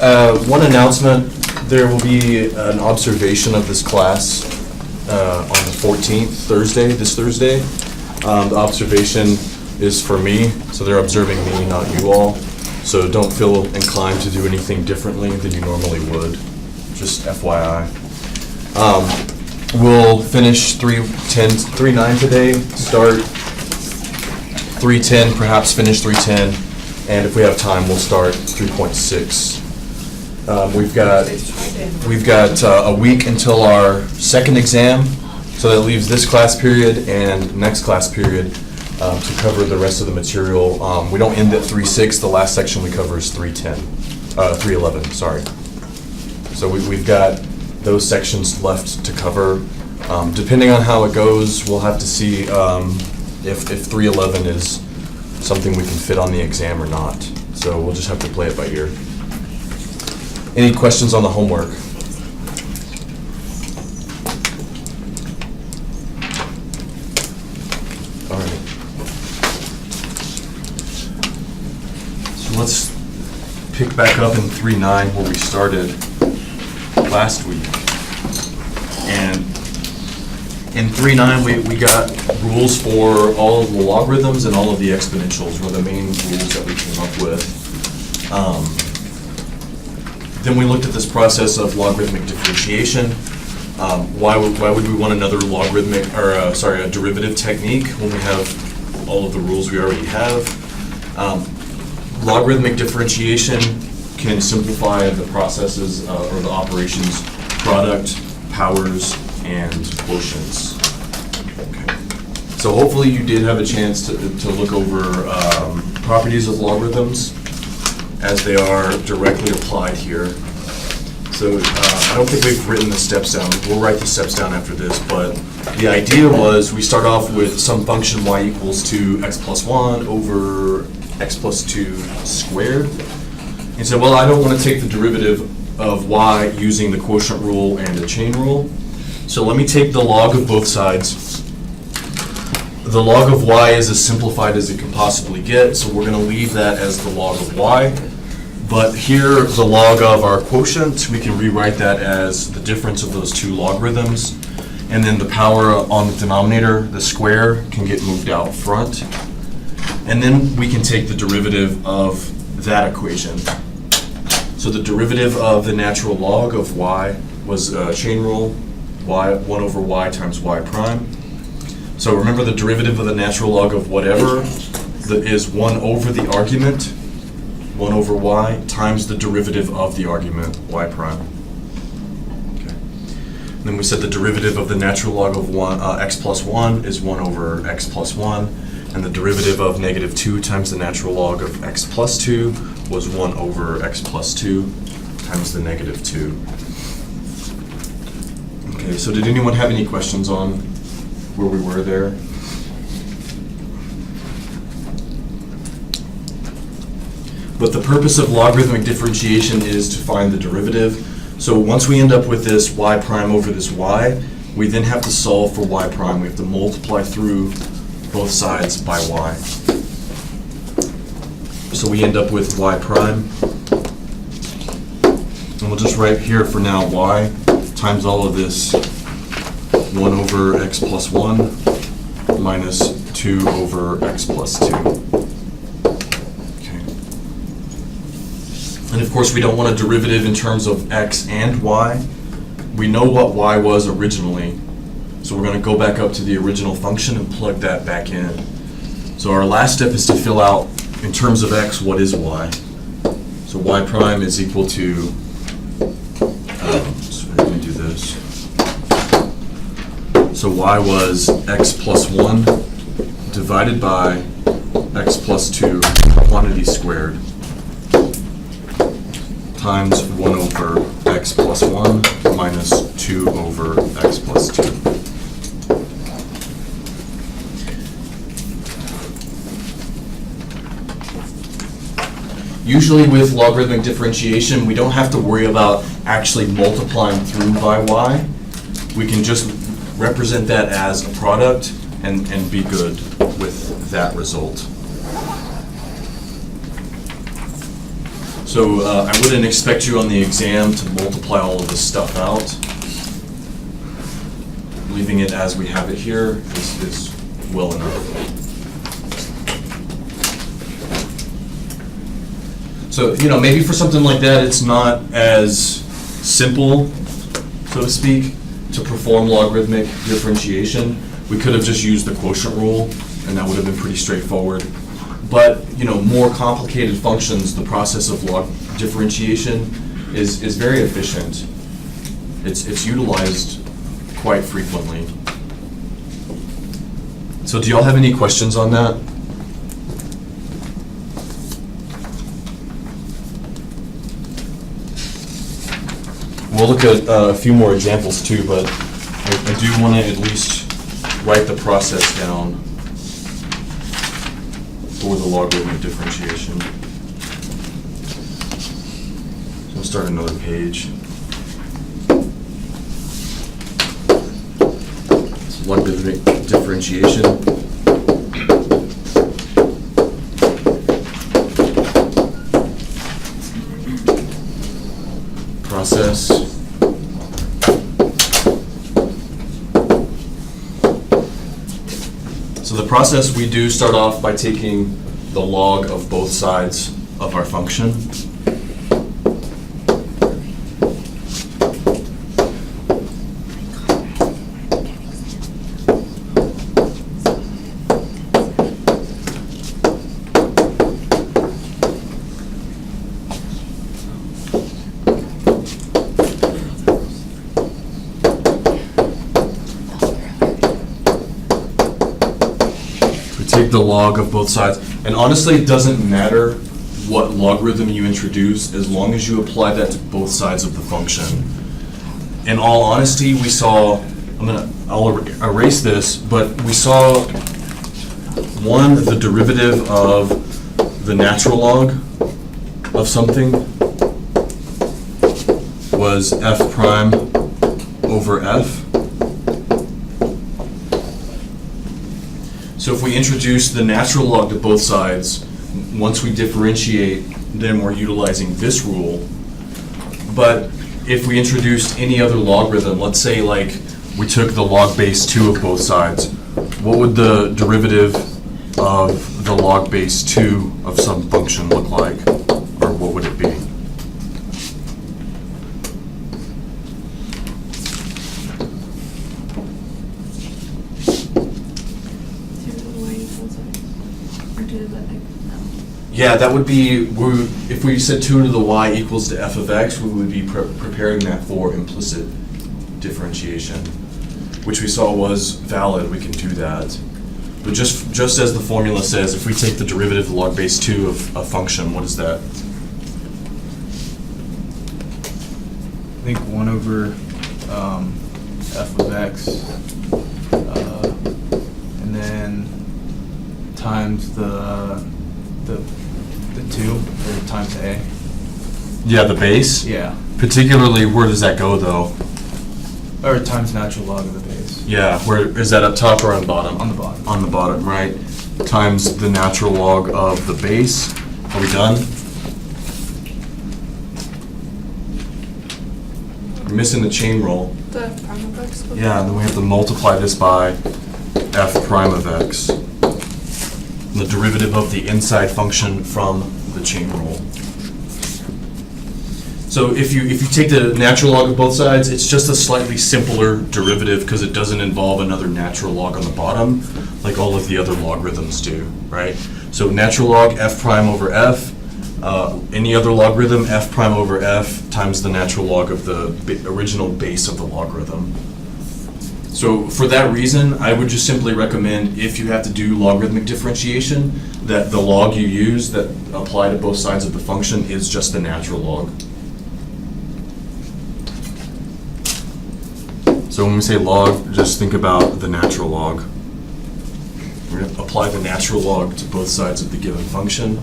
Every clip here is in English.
One announcement, there will be an observation of this class on the 14th, this Thursday. The observation is for me, so they're observing me, not you all. So don't feel inclined to do anything differently than you normally would, just FYI. We'll finish 3.9 today, start 3.10, perhaps finish 3.10, and if we have time, we'll start 3.6. We've got a week until our second exam, so that leaves this class period and next class period to cover the rest of the material. We don't end at 3.6. The last section we cover is 3.11. Sorry. So we've got those sections left to cover. Depending on how it goes, we'll have to see if 3.11 is something we can fit on the exam or not. So we'll just have to play it by ear. Any questions on the homework? All right. So let's pick back up in 3.9 where we started last week. And in 3.9 we got rules for all of the logarithms and all of the exponentials were the main rules that we came up with. Then we looked at this process of logarithmic differentiation. Why would we want another a derivative technique when we have all of the rules we already have? Logarithmic differentiation can simplify the processes or the operations product, powers, and quotients. Okay. So hopefully you did have a chance to look over properties of logarithms as they are directly applied here. So I don't think we've written the steps down. We'll write the steps down after this, but the idea was we start off with some function y equals to x plus 1 over x plus 2 squared. And so, well, I don't want to take the derivative of y using the quotient rule and the chain rule. So let me take the log of both sides. The log of y is as simplified as it can possibly get, so we're going to leave that as the log of y. But here, the log of our quotient, we can rewrite that as the difference of those two logarithms. And then the power on the denominator, the square, can get moved out front. And then we can take the derivative of that equation. So the derivative of the natural log of y was chain rule, y 1 over y times y prime. So remember the derivative of the natural log of whatever is 1 over the argument, 1 over y, times the derivative of the argument, y prime. Okay. And then we said the derivative of the natural log of x plus 1 is 1 over x plus 1, and the derivative of negative 2 times the natural log of x plus 2 was 1 over x plus 2 times the negative 2. Okay, so did anyone have any questions on where we were there? But the purpose of logarithmic differentiation is to find the derivative. So once we end up with this y prime over this y, we then have to solve for y prime. We have to multiply through both sides by y. So we end up with y prime. And we'll just write here for now y times all of this 1 over x plus 1 minus 2 over x plus 2. And of course, we don't want a derivative in terms of x and y. We know what y was originally, so we're going to go back up to the original function and plug that back in. So our last step is to fill out, in terms of x, what is y. So y prime is equal to, so we're going to do this. So y was x plus 1 divided by x plus 2 quantity squared times 1 over x plus 1 minus 2 over x plus 2. Usually with logarithmic differentiation, we don't have to worry about actually multiplying through by y. We can just represent that as a product and be good with that result. So I wouldn't expect you on the exam to multiply all of this stuff out. Leaving it as we have it here is well enough. So, maybe for something like that, it's not as simple, so to speak, to perform logarithmic differentiation. We could have just used the quotient rule, and that would have been pretty straightforward. But, more complicated functions, the process of log differentiation is very efficient. It's utilized quite frequently. So do y'all have any questions on that? We'll look at a few more examples too, but I do want to at least write the process down for the logarithmic differentiation. So I'll start another page. So logarithmic differentiation. Process. So the process, we do start off by taking the log of both sides of our function. The log of both sides, and honestly it doesn't matter what logarithm you introduce as long as you apply that to both sides of the function. In all honesty, we saw, I'll erase this, but we saw the derivative of the natural log of something was f prime over f. So if we introduce the natural log to both sides, once we differentiate, then we're utilizing this rule. But if we introduced any other logarithm, let's say like we took the log base 2 of both sides, what would the derivative of the log base 2 of some function look like? Or what would it be? Yeah, that would be, if we said 2 to the y equals to f of x, we would be preparing that for implicit differentiation, which we saw was valid. We can do that. But just as the formula says, if we take the derivative of log base 2 of a function, what is that? I think 1 over f of x, and then times the 2, or times a. Yeah, the base? Yeah. Particularly, where does that go, though? Or times natural log of the base. Yeah, where is that, up top or on bottom? On the bottom. On the bottom, right. Times the natural log of the base. Are we done? We're missing the chain rule. The prime of x? Yeah, and then we have to multiply this by f prime of x. The derivative of the inside function from the chain rule. So if you take the natural log of both sides, it's just a slightly simpler derivative because it doesn't involve another natural log on the bottom like all of the other logarithms do, right? So natural log f prime over f, any other logarithm f prime over f times the natural log of the original base of the logarithm. So for that reason, I would just simply recommend, if you have to do logarithmic differentiation, that the log you use that apply to both sides of the function is just the natural log. So when we say log, just think about the natural log. We're going to apply the natural log to both sides of the given function.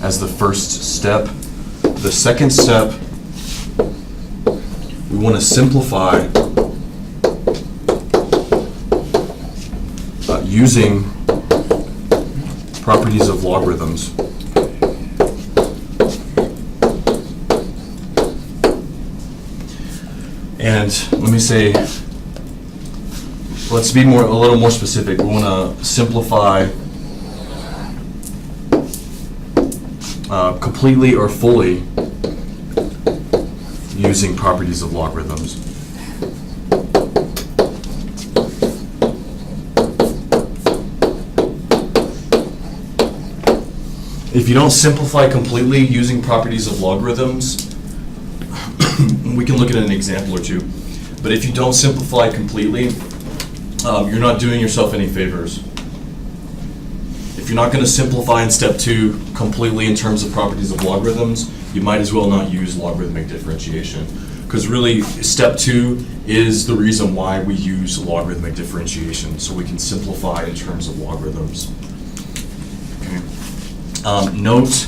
As the first step. The second step, we want to simplify using properties of logarithms. And let me say, let's be a little more specific. We want to simplify completely or fully using properties of logarithms. If you don't simplify completely using properties of logarithms, we can look at an example or two, but if you don't simplify completely, you're not doing yourself any favors. If you're not going to simplify in step 2 completely in terms of properties of logarithms, you might as well not use logarithmic differentiation. Because really, step 2 is the reason why we use logarithmic differentiation, so we can simplify in terms of logarithms. Okay. Note,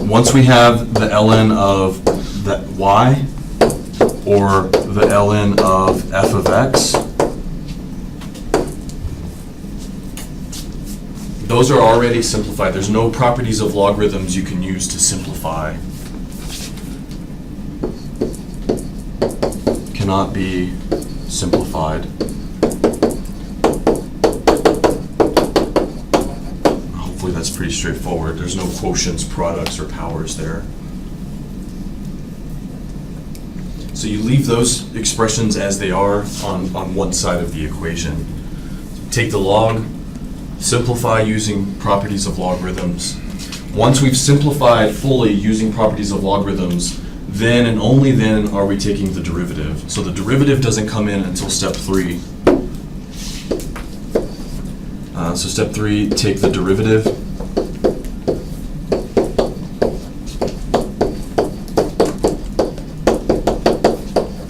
once we have the ln of the y, or the ln of f of x, those are already simplified. There's no properties of logarithms you can use to simplify. Cannot be simplified. Hopefully that's pretty straightforward. There's no quotients, products, or powers there. So you leave those expressions as they are on one side of the equation. Take the log, simplify using properties of logarithms. Once we've simplified fully using properties of logarithms, then and only then are we taking the derivative. So the derivative doesn't come in until step 3. So step 3, take the derivative.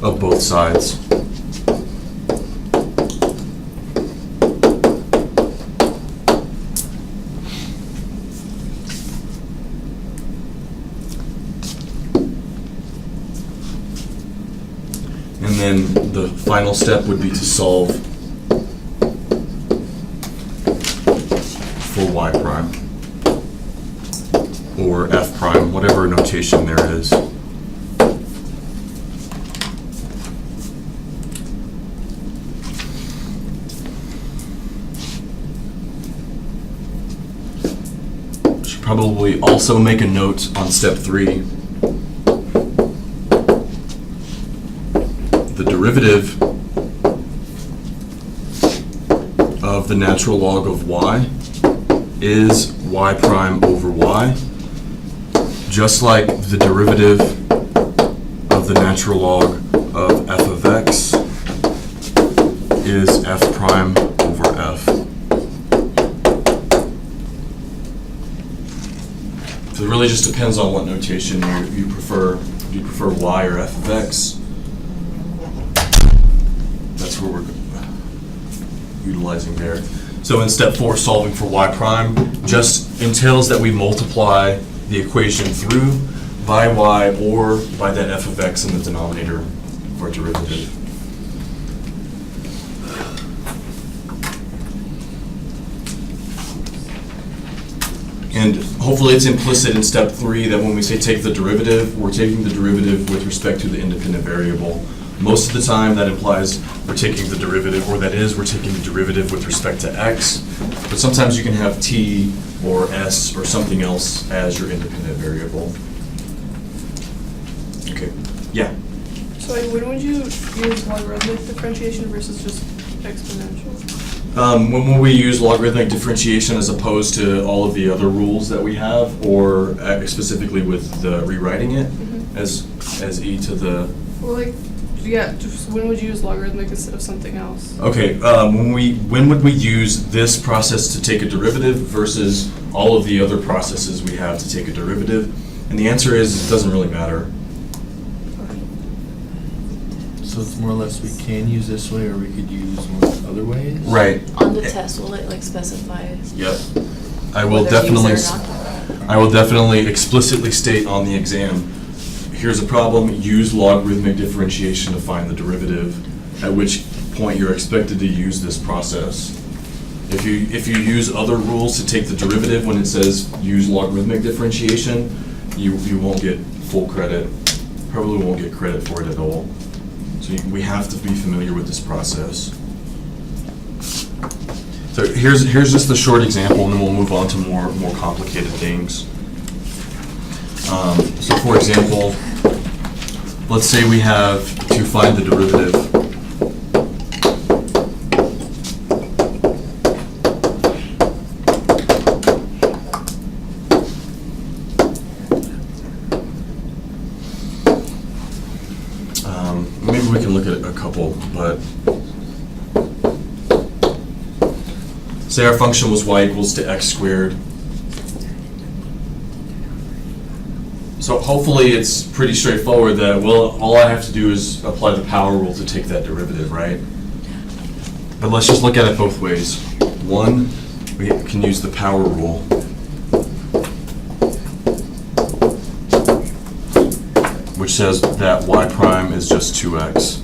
Of both sides. And then the final step would be to solve for y prime, or f prime, whatever notation there is. Should probably also make a note on step 3. The derivative of the natural log of y is y prime over y, just like the derivative of the natural log of f of x is f prime over f. So it really just depends on what notation you prefer. Do you prefer y or f of x? That's where we're utilizing there. So in step 4, solving for y prime just entails that we multiply the equation through by y or by that f of x in the denominator for derivative. And hopefully it's implicit in step 3 that when we say take the derivative, we're taking the derivative with respect to the independent variable. Most of the time that implies we're taking the derivative, or that is, we're taking the derivative with respect to x. But sometimes you can have t or s or something else as your independent variable. Okay, yeah? So when would you use logarithmic differentiation versus just exponential? When will we use logarithmic differentiation as opposed to all of the other rules that we have, or specifically with the rewriting it as e to the... Well, like, yeah, just when would you use logarithmic instead of something else? Okay, when would we use this process to take a derivative versus all of the other processes we have to take a derivative? And the answer is, it doesn't really matter. So it's more or less we can use this way, or we could use one other ways? Right. On the test, will it like specify? Yep. I will whether to use definitely, it or not? I will definitely explicitly state on the exam, here's a problem, use logarithmic differentiation to find the derivative, at which point, you're expected to use this process. If you use other rules to take the derivative when it says use logarithmic differentiation, you won't get full credit, probably won't get credit for it at all. So we have to be familiar with this process. So here's just a short example, and then we'll move on to more complicated things. So for example, let's say we have to find the derivative. Maybe we can look at a couple, but say our function was y equals to x squared. So hopefully it's pretty straightforward that, well, all I have to do is apply the power rule to take that derivative, right? But let's just look at it both ways. One, we can use the power rule. Which says that y prime is just 2x.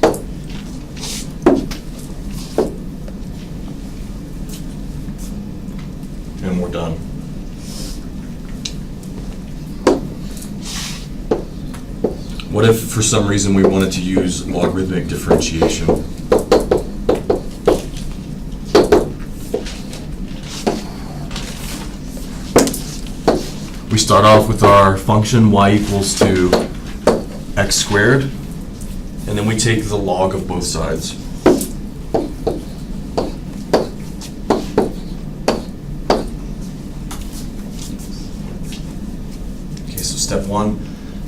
And we're done. What if, for some reason, we wanted to use logarithmic differentiation? We start off with our function y equals to x squared, and then we take the log of both sides. Okay, so step one.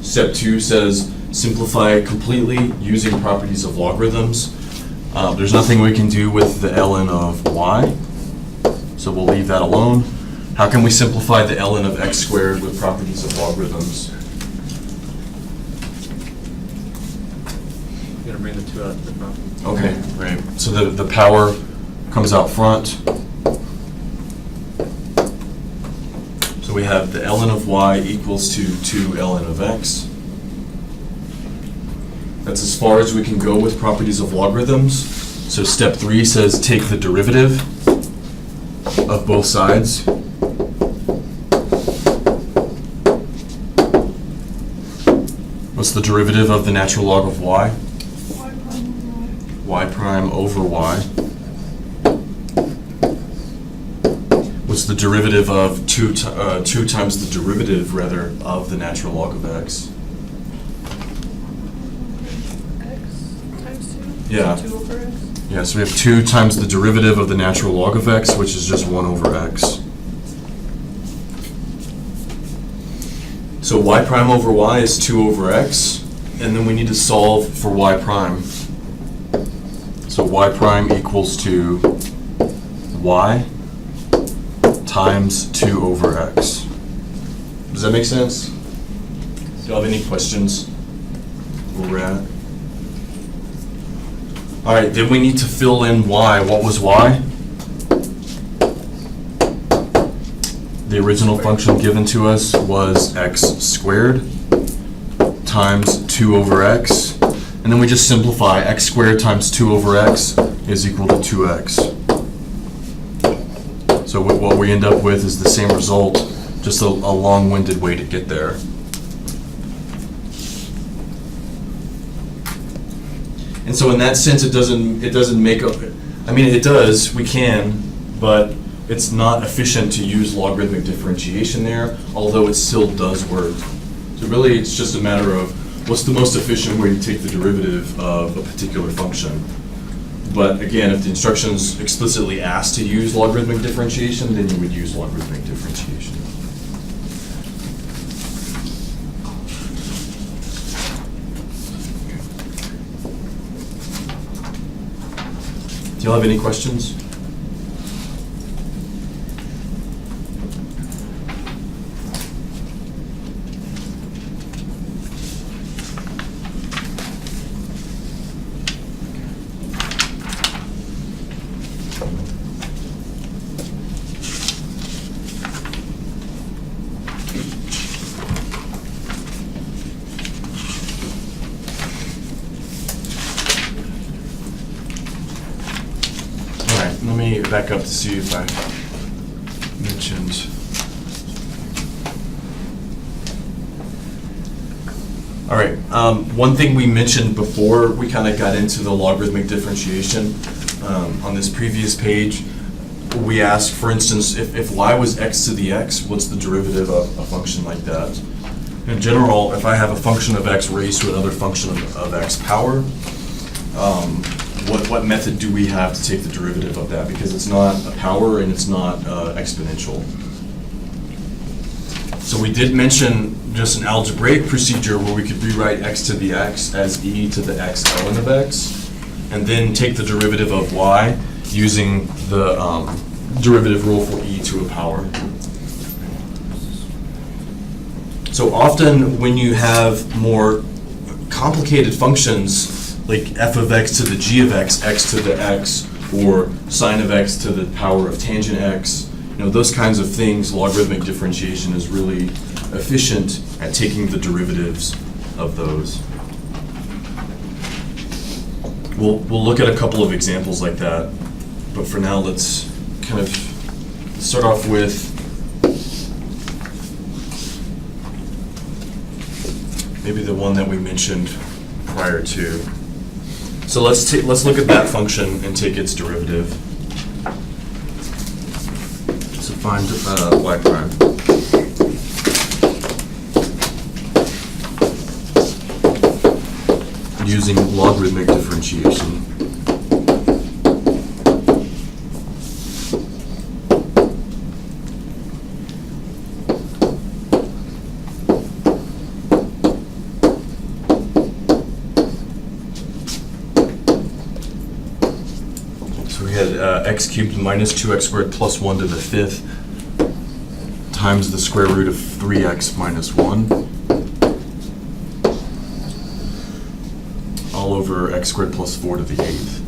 Step two says simplify completely using properties of logarithms. There's nothing we can do with the ln of y, so we'll leave that alone. How can we simplify the ln of x squared with properties of logarithms? You're gonna bring the 2 out to the front. Okay, right. So the power comes out front. So we have the ln of y equals to 2 ln of x. That's as far as we can go with properties of logarithms. So step 3 says take the derivative of both sides. What's the derivative of the natural log of y? Y prime over y. What's the derivative of 2 times the derivative, rather, of the natural log of x? X times 2? Yeah. So 2 over x? Yeah, so we have 2 times the derivative of the natural log of x, which is just 1 over x. So y prime over y is 2 over x, and then we need to solve for y prime. So y prime equals to y times 2 over x. Does that make sense? Do you have any questions where we're at? All right, then we need to fill in y. What was y? The original function given to us was x squared times 2 over x. And then we just simplify. X squared times 2 over x is equal to 2x. So what we end up with is the same result, just a long-winded way to get there. And so in that sense, it doesn't make up. I mean, it does. We can, but it's not efficient to use logarithmic differentiation there, although it still does work. So really, it's just a matter of what's the most efficient way to take the derivative of a particular function. But again, if the instructions explicitly ask to use logarithmic differentiation, then you would use logarithmic differentiation. Do you all have any questions? right, let me back up to see if I mentioned. All right, one thing we mentioned before we kind of got into the logarithmic differentiation, on this previous page, we asked, for instance, if y was x to the x, what's the derivative of a function like that? In general, if I have a function of x raised to another function of x power, what method do we have to take the derivative of that? Because it's not a power and it's not exponential. So we did mention just an algebraic procedure where we could rewrite x to the x as e to the x ln of x, and then take the derivative of y using the derivative rule for e to a power. So often when you have more complicated functions, like f of x to the g of x, x to the x, or sine of x to the power of tangent x, those kinds of things, logarithmic differentiation is really efficient at taking the derivatives of those. We'll look at a couple of examples like that, but for now let's kind of start off with maybe the one that we mentioned prior to. So let's look at that function and take its derivative. So find y prime. Using logarithmic differentiation. So we had x cubed minus 2x squared plus 1 to the 5th times the square root of 3x minus 1. All over x squared plus 4 to the 8th.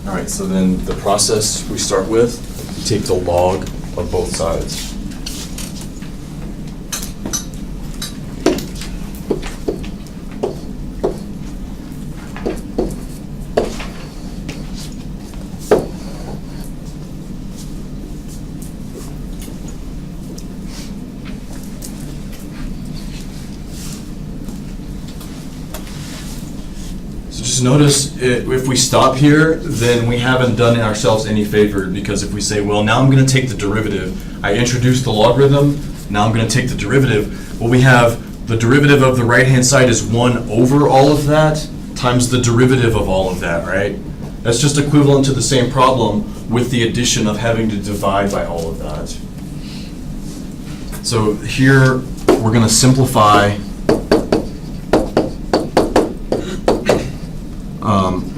All right, so then the process we start with, we take the log of both sides. Just notice if we stop here, then we haven't done ourselves any favor, because if we say, well, now I'm going to take the derivative, I introduced the logarithm, now I'm going to take the derivative, well, we have the derivative of the right-hand side is 1 over all of that times the derivative of all of that, right? That's just equivalent to the same problem with the addition of having to divide by all of that. So here, we're going to simplify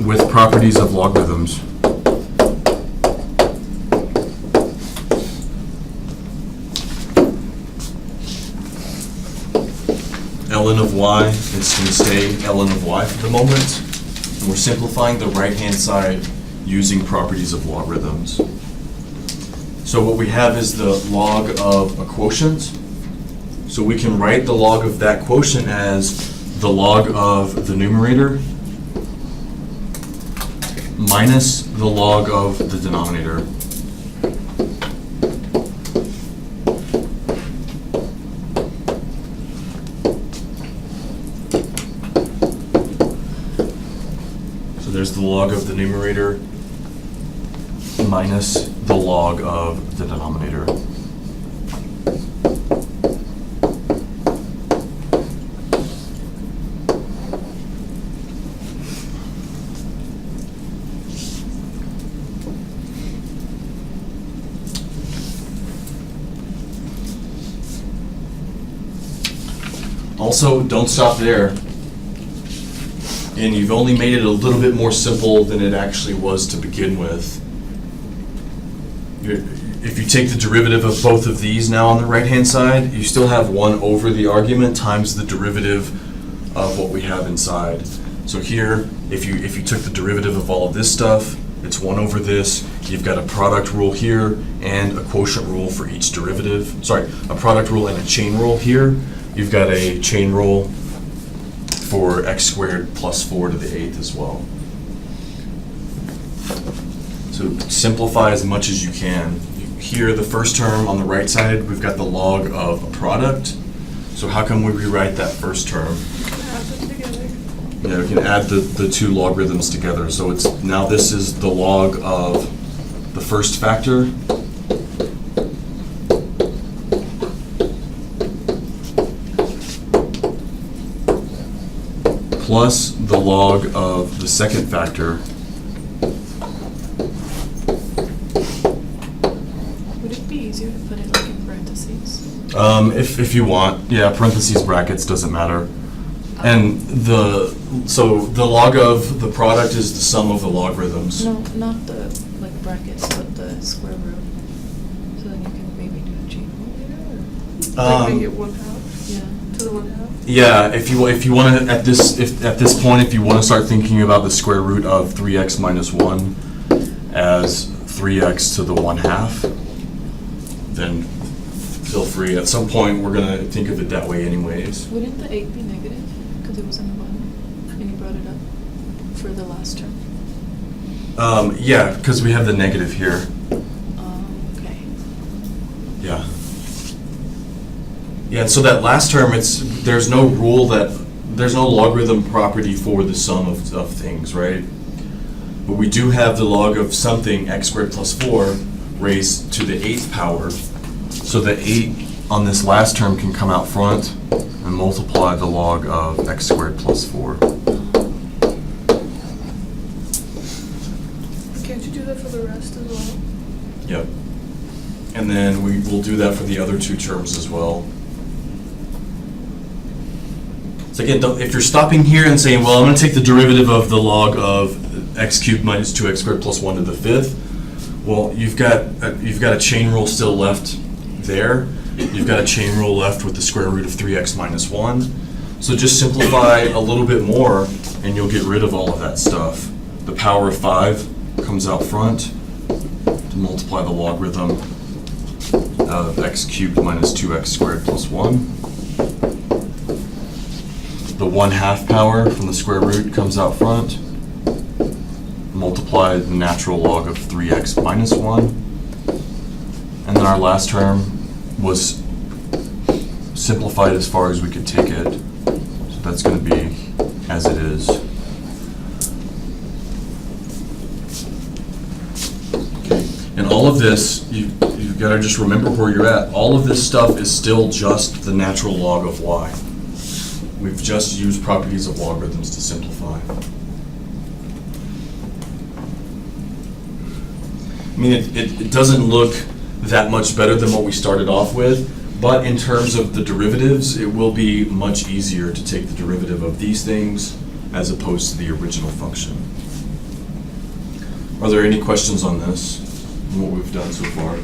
with properties of logarithms. ln of y is going to stay ln of y for the moment. And we're simplifying the right-hand side using properties of logarithms. So what we have is the log of a quotient. So we can write the log of that quotient as the log of the numerator minus the log of the denominator. So there's the log of the numerator minus the log of the denominator. Also, don't stop there. and you've only made it a little bit more simple than it actually was to begin with. If you take the derivative of both of these now on the right-hand side, you still have 1 over the argument times the derivative of what we have inside. So here, if you took the derivative of all of this stuff, it's 1 over this. You've got a product rule here and a quotient rule for each derivative. Sorry, a product rule and a chain rule here. You've got a chain rule for x squared plus 4 to the 8th as well. So simplify as much as you can. Here, the first term on the right side, we've got the log of a product. So how can we rewrite that first term? Add them together. Yeah, we can add the 2 logarithms together. So it's now this is the log of the first factor plus the log of the second factor. Would it be easier to put it like in parentheses? If you want, yeah, parentheses, brackets, doesn't matter. And the log of the product is the sum of the logarithms. No, not the like brackets, but the square root. So then you can maybe do a chain rule later, Like make it 1/2 or? Yeah. to the 1/2. Yeah, if you want to at this point, if you want to start thinking about the square root of 3x minus 1 as 3x to the 1/2, then feel free. At some point, we're going to think of it that way anyways. Wouldn't the 8 be negative? Because it was in the bottom, and you brought it up for the last term. Yeah, because we have the negative here. Okay. Yeah. Yeah, so that last term, there's no logarithm property for the sum of things, right? But we do have the log of something, x squared plus 4, raised to the 8th power. So the 8 on this last term can come out front and multiply the log of x squared plus 4. Can't you do that for the rest as well? Yep. And then we will do that for the other 2 terms as well. So again, if you're stopping here and saying, well, I'm going to take the derivative of the log of x cubed minus 2x squared plus 1 to the 5th, well, you've got a chain rule still left there. You've got a chain rule left with the square root of 3x minus 1. So just simplify a little bit more, and you'll get rid of all of that stuff. The power of 5 comes out front to multiply the logarithm of x cubed minus 2x squared plus 1. The 1/2 power from the square root comes out front. Multiply the natural log of 3x minus 1. And then our last term was simplified as far as we could take it. So that's going to be as it is. Okay. And all of this, you've got to just remember where you're at. All of this stuff is still just the natural log of y. We've just used properties of logarithms to simplify. I mean, it doesn't look that much better than what we started off with, but in terms of the derivatives, it will be much easier to take the derivative of these things as opposed to the original function. Are there any questions on this, on what we've done so far?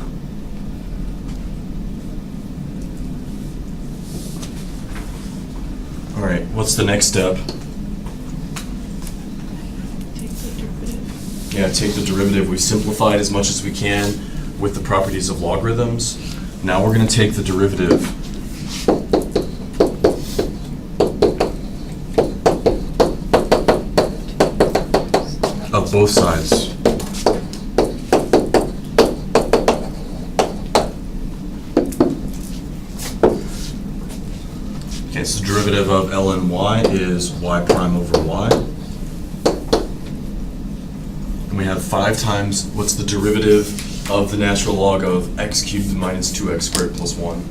All right, what's the next step? Take the derivative. Yeah, take the derivative. We've simplified as much as we can with the properties of logarithms. Now we're going to take the derivative of both sides. Okay, so the derivative of ln y is y prime over y. And we have 5 times, what's the derivative of the natural log of x cubed minus 2x squared plus 1?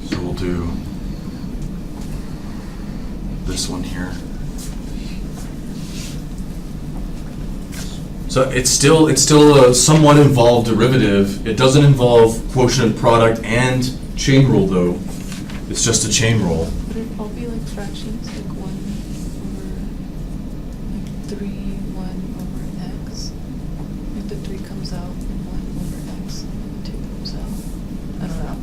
So we'll do this one here. So it's still a somewhat involved derivative. It doesn't involve quotient product and chain rule, though, it's just a chain rule. Would it all be like fractions, like 1 over, like 3, 1 over x? Like the 3 comes out and 1 over x, and the 2 comes out. I don't know,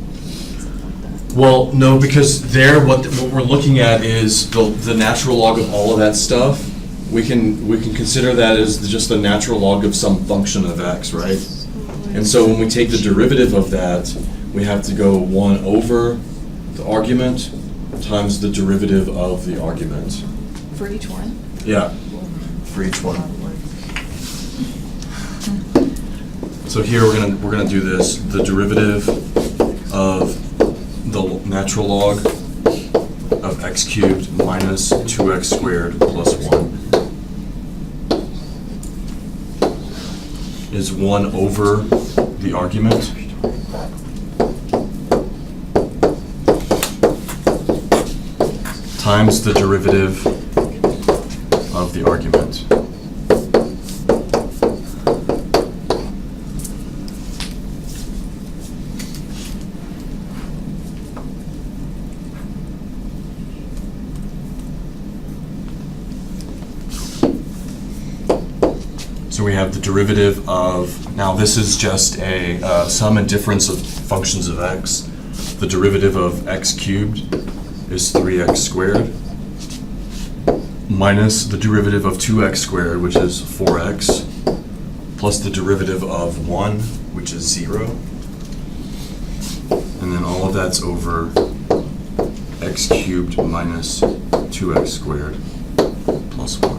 something like that. Well, no, because there, what we're looking at is the natural log of all of that stuff. We can consider that as just the natural log of some function of x, right? And so when we take the derivative of that, we have to go 1 over the argument times the derivative of the argument. For each one? Yeah, for each one. So here we're gonna do this. The derivative of the natural log of x cubed minus 2x squared plus 1 is 1 over the argument times the derivative of the argument. So we have the derivative of, now this is just a sum and difference of functions of x. The derivative of x cubed is 3x squared minus the derivative of 2x squared, which is 4x, plus the derivative of 1, which is 0. And then all of that's over x cubed minus 2x squared plus 1.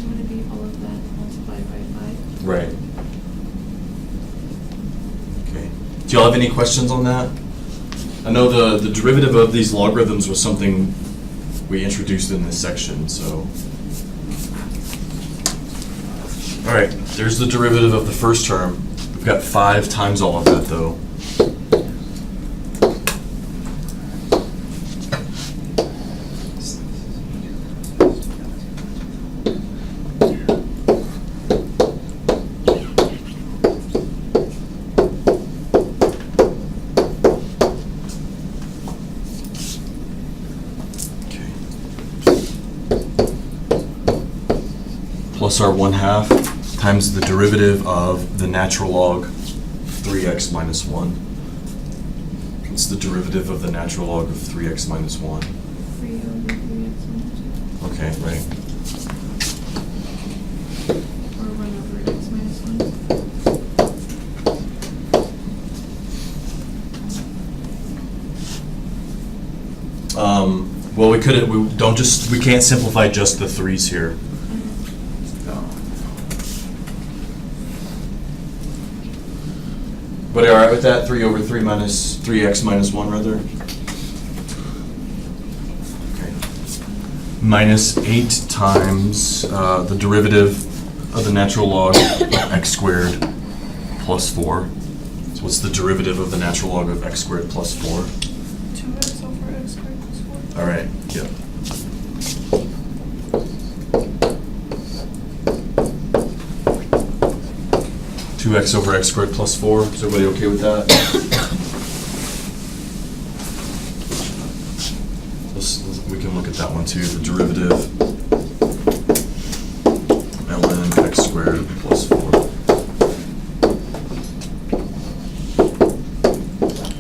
Would it be all of that multiplied by 5? Right. Okay. Do y'all have any questions on that? I know the derivative of these logarithms was something we introduced in this section, so. All right, there's the derivative of the first term. We've got 5 times all of that, though. Plus our 1/2 times the derivative of the natural log 3x minus 1. It's the derivative of the natural log of 3x minus 1. 3 over 3x minus 1. Okay, right. Or 1 over x minus 1. Well, we can't simplify just the 3's here. But are you all right with that? 3 over 3 minus 3x minus 1, rather? Okay. Minus 8 times the derivative of the natural log of x squared plus 4. So what's the derivative of the natural log of x squared plus 4? 2x over x squared plus 4. All right, yep. X over x squared plus 4. Is everybody okay with that? We can look at that one too. The derivative ln x squared plus 4.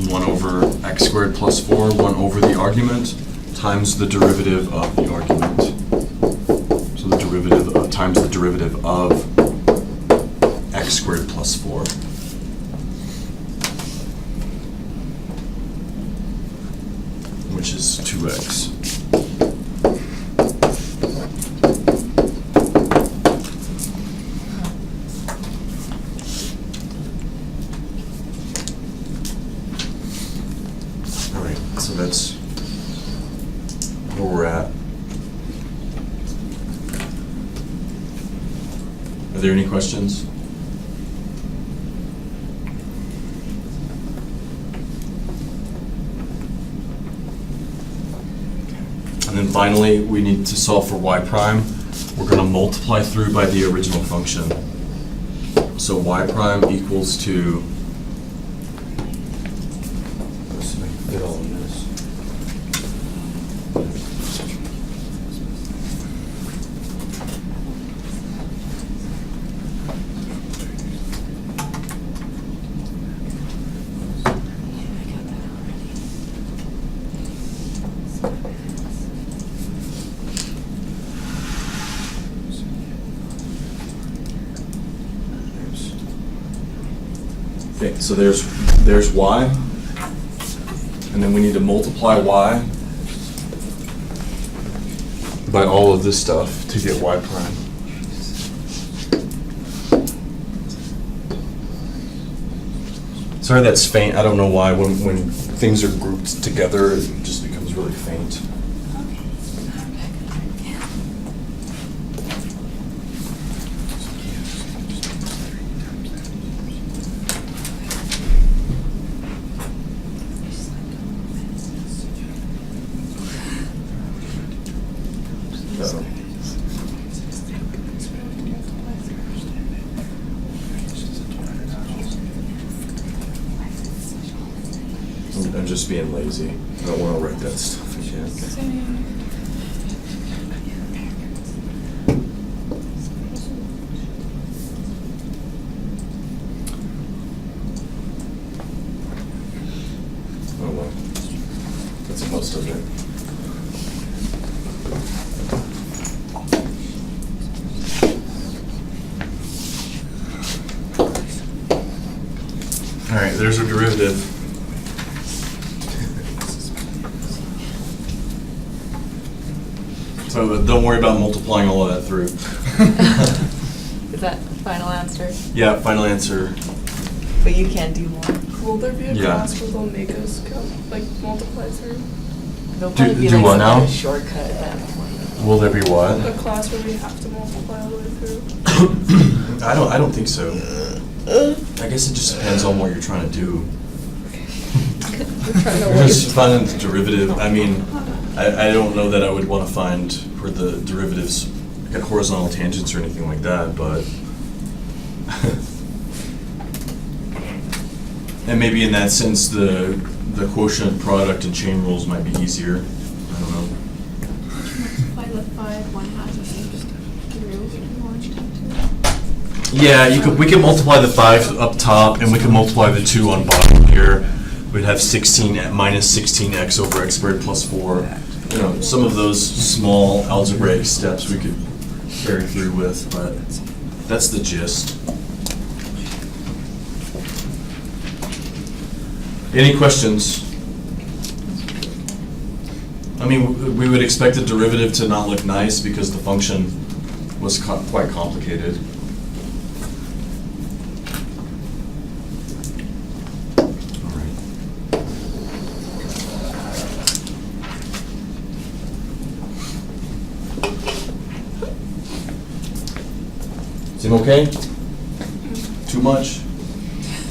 1 over x squared plus 4, 1 over the argument, times the derivative of the argument. So the derivative times the derivative of x squared plus 4. Which is 2x. All right, so that's where we're at. Are there any questions? And then finally, we need to solve for y prime. we're going to multiply through by the original function. So y prime equals to, let's see if I can fit all of this. Okay, so there's y, and then we need to multiply y by all of this stuff to get y prime. Sorry, that's faint. I don't know why. When things are grouped together, it just becomes really faint. I'm just being lazy. I don't want to write that stuff again. Oh well. That's most of it. All right, there's our derivative. So don't worry about multiplying all of that through. Is that the final answer? Yeah, final answer. But you can do more. Will there be a Yeah. class where they'll make us count, like multiply through? There'll probably be do like what some now? kind of shortcut at that point. Will there be A what? class where we have to multiply all the way through? I don't think so. I guess it just depends on what you're trying to do. We're trying to You're just finding the derivative. I mean, I don't know that I would want to find where the derivatives get horizontal tangents or anything like that, but and maybe in that sense the quotient product and chain rules might be easier. I don't know. Multiply the 5, 1/2 of each through if you wanted to. Yeah, we can multiply the 5 up top, and we can multiply the 2 on bottom here. We'd have 16 minus 16x over x squared plus 4. You know, some of those small algebraic steps we could carry through with, but that's the gist. Any questions? I mean, we would expect the derivative to not look nice because the function was quite complicated. All right. Seem okay? Too much?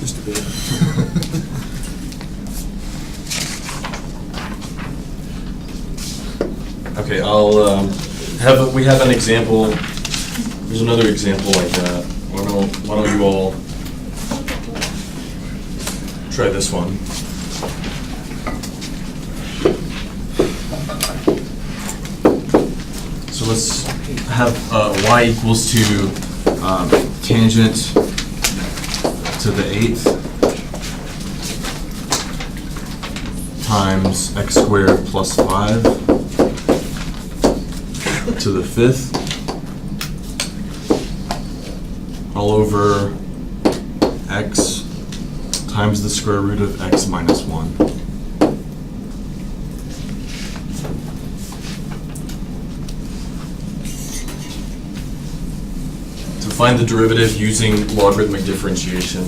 Just a bit. Okay, I'll we have an example. There's another example like that. Why don't you all try this one? So let's have y equals to tangent to the 8th times x squared plus 5 to the 5th all over x times the square root of x minus 1. To find the derivative using logarithmic differentiation.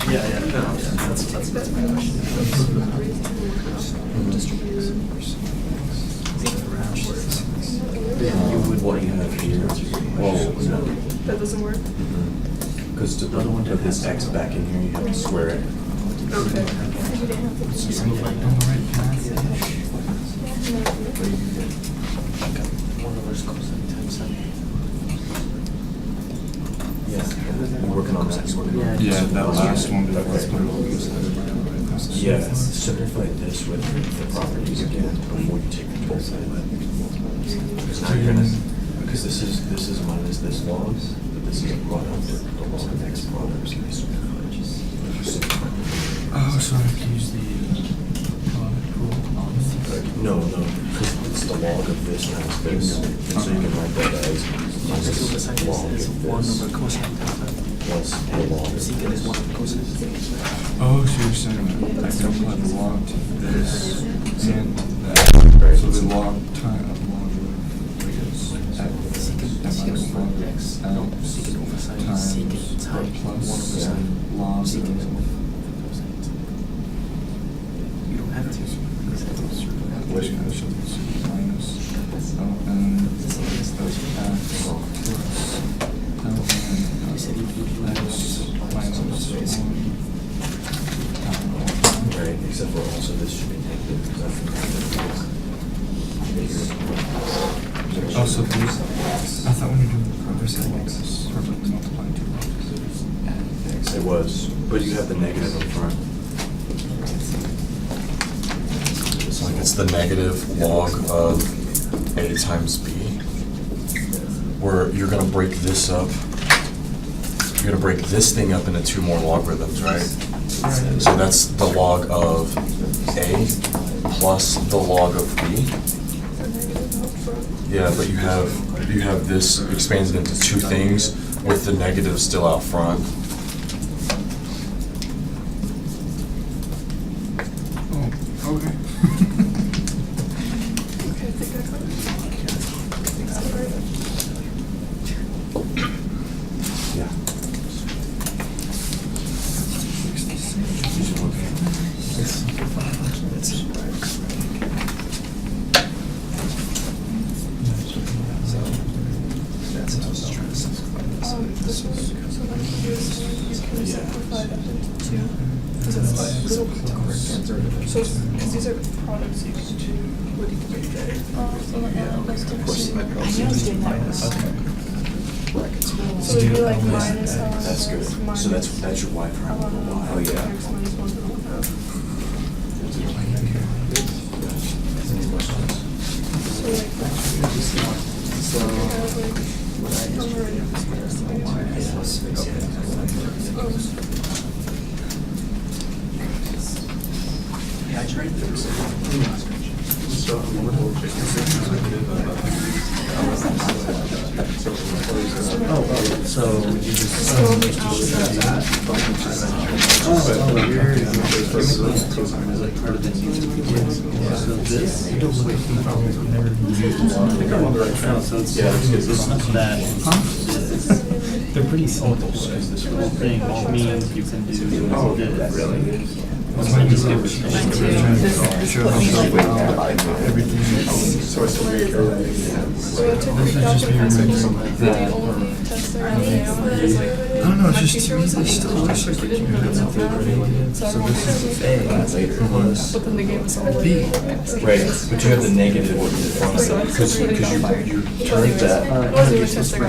That's my question. Distributed. What you have here, That doesn't work? because to put this x back in here, you have to square it. Okay. I'm working on that. Yeah, that last one. Yeah, simplify this with the properties again before you take the total. Because now you're gonna, because this is minus this log, but this is a product, the log of x product. Oh, so I have to use the product rule. No, because it's the log of this times this, and so you can write that as minus log of this plus the log of this. Oh, so you're saying that I can apply the log to this and that. So the log time of log of, I guess, that minus log of x times or plus log of. You don't have to. Minus ln of x plus ln Right, except for also this should be negative, because that's the Oh, so these, I thought when you're doing the progress, it was sort of like multiplying two logs. It was, but you have the negative in front. So like it's the negative log of a times b, where you're gonna break this up. You're gonna break this thing up into two more logarithms, right? So that's the log of a plus the log of b. Yeah, but you have this expanded into two things with the negative still out front. Oh, okay. Okay, I think I got it. Yeah. This one, so then you can simplify that into two. Because it's like little rectangles. So, because these are products you can do, what you can make there. So it'd be like minus ln That's good. minus So that's your y prime over y. ln x minus 1/2. So like that. So you have like number and squares to be Yeah, I tried this. So you just. They're pretty simple. This whole thing means you can do this. Really? I just give it Sure, everything is. So I took the calculus, the only test that I failed is like. I don't know, it's my just teacher to me, was they like, still "Oh, look she like you didn't have really something know already. that." So So everyone this was is like, plus. but then they gave us all like. B. Right, but you have the negative in front of it, because you turned that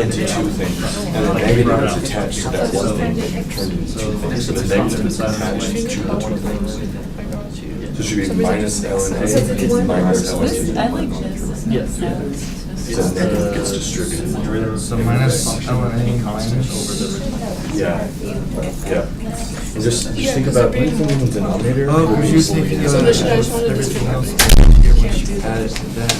into two things. And the negative is attached to that one thing that you turned into two things. So the negative is attached to the two things. So it should be minus ln a minus ln b. I like this. Yes. So the negative gets distributed. So minus ln a minus. Yeah, yeah. And just think about anything in the denominator. Oh, will because be you're equally thinking as of So this should- I just wanted to everything figure out else the- here can't once do you that. add it to that.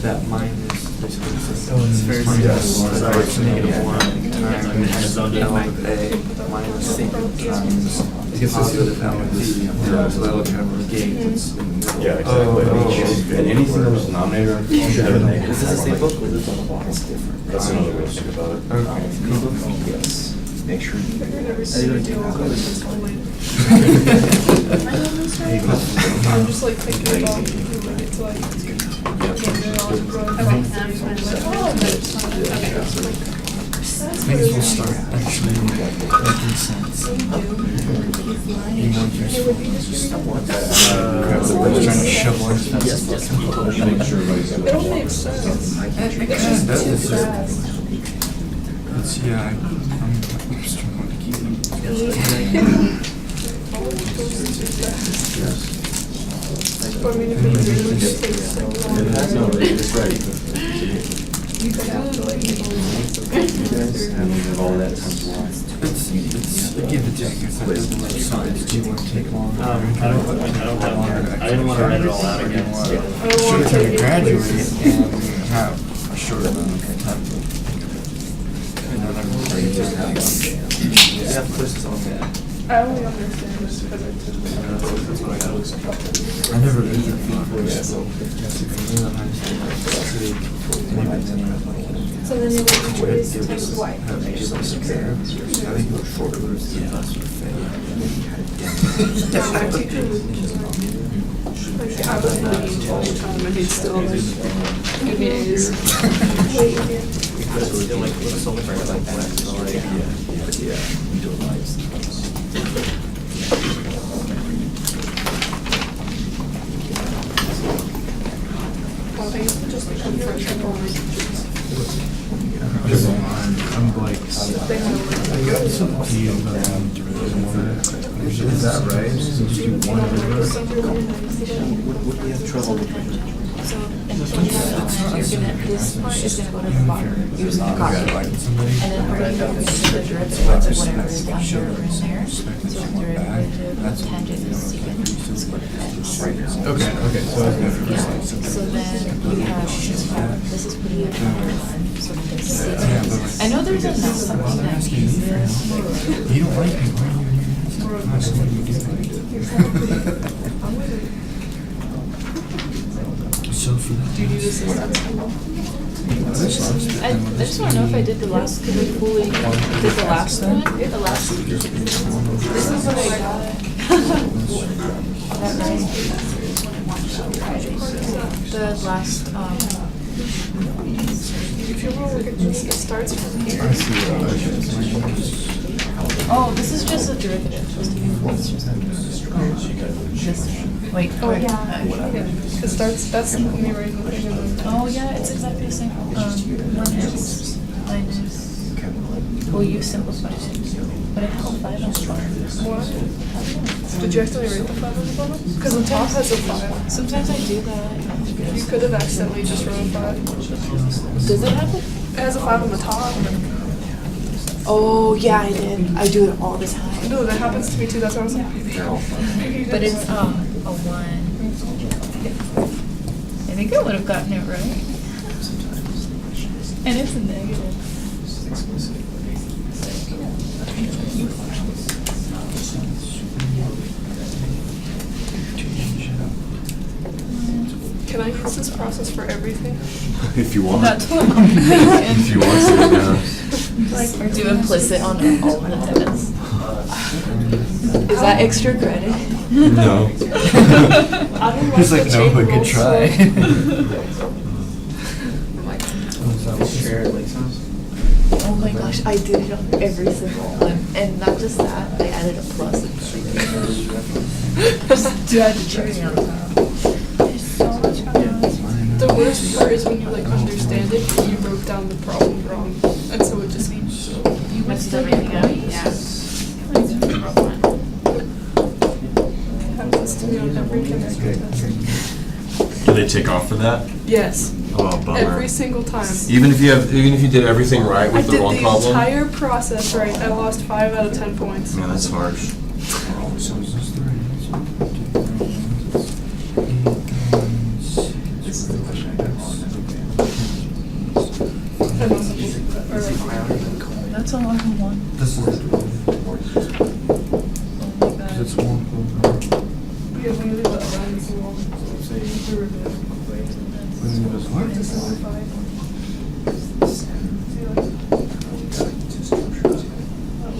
That minus basically It's very Yes. simple. So it's negative 1 And times ln of a minus times positive ln b. So that would have a gate that's in the middle. Yeah, exactly. And anything in the denominator, you should have a negative. Is this the same book? That's another way to think about it. Okay, cool. Yes. make sure. I've never seen a deal with this only. I'm just like thinking about moving it to like linear algebra. Okay, I'm fine with it. That's I think we'll really start actually making sense. It would be distributed. Crap, the bird's trying to shove one fence. Make sure everybody's got It don't make sense. It's just too fast. It's, yeah, I'm struggling to keep them. All of it goes too fast. I mean, if it really just takes so long. No, it's right. You could have to like make all All that times one. It's a give and take. If it doesn't make sense, do you want to take longer? I didn't want to write it all out again. I don't Sure, want can to we graduate and have a short amount of time? And then I'm ready to have I only understand this because I took I never did that before. So then you would choose times y. I think it was shorter. Our teacher would like, I was naive all the time and he'd still like give me A's. Wait, yeah. Well, I used to just become friends with all my teachers. I'm like, They know do you need to really more? Is that right? So just do one of those? something really nice about Would we have trouble with So, and when you have the line, you're gonna, this part is gonna go to the bottom. You're just gonna copy it. Somebody? And then where you go into the derivative of whatever is under or in there. So derivative of tangent is secant squared of x. Okay, so it's Yeah, so then you have, this is putting it on one, so we can see. I know there's enough something that means this. You don't like me, why are you here? So what do you do? So for that. Do you do this as I just wanna know if I did the last, could we fully, did the last one? The last. This is what I got. That right? The last, if you want to look at this, it starts from here. oh, this is just a derivative. This, wait, Oh, wait. yeah. It starts, that's me writing the thing and then. Oh, yeah, it's exactly the same. 1x minus, well, you simplified it, but I have a 5 on the bottom. What? Did you accidentally write the 5 on the bottom? Because the top has a 5. Sometimes I do that. You could have accidentally just wrote a 5. Does it have it? It has a 5 on the top. Oh, yeah, I did. I do it all the time. No, that happens to me too. That's what I was like. But it's a 1. I think I would have gotten it right. And it's a negative. Can I use this process for everything? If you want. That's what I'm thinking. If you want to, yeah. Or do implicit on all the tenants. Is that extra credit? No. I don't like He's the like, no, chain but rule good try. Oh my gosh, I did it on every single one. And not just that, I added a plus. Do I have the cherry on top? There's so much The worst part is when you like understand it, but you wrote down the problem wrong, and so it just means. You would still make it out? Yeah. Happens to me on every chemistry test. Do they take off for that? Yes, Oh, bummer. every single time. Even if you did everything right I with did the wrong the problem? entire process right. I lost 5 out of 10 points. Man, that's harsh. So is this the right answer? This is the question I And also, or like, That's a lot of one. This is the Oh my god. it's 1 over. yeah, when you leave that line, it's long. So you derivative equation. What? To simplify. See, like, that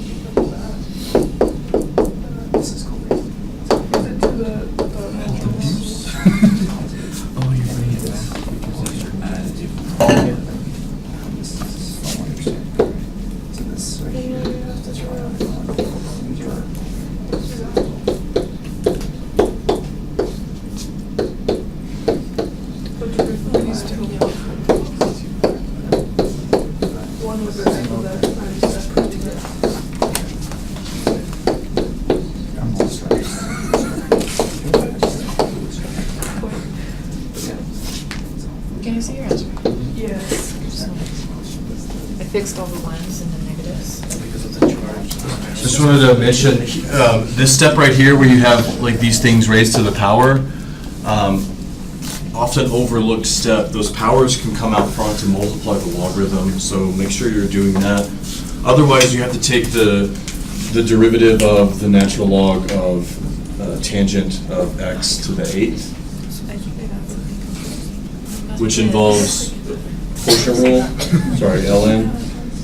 fixed all the ones and the negatives. Because of the charge. Just wanted to mention, this step right here where you have like these things raised to the power, often overlooked step. Those powers can come out front to multiply the logarithm, so make sure you're doing that. Otherwise, you have to take the derivative of the natural log of tangent of x to the 8th, which involves quotient rule, sorry, ln.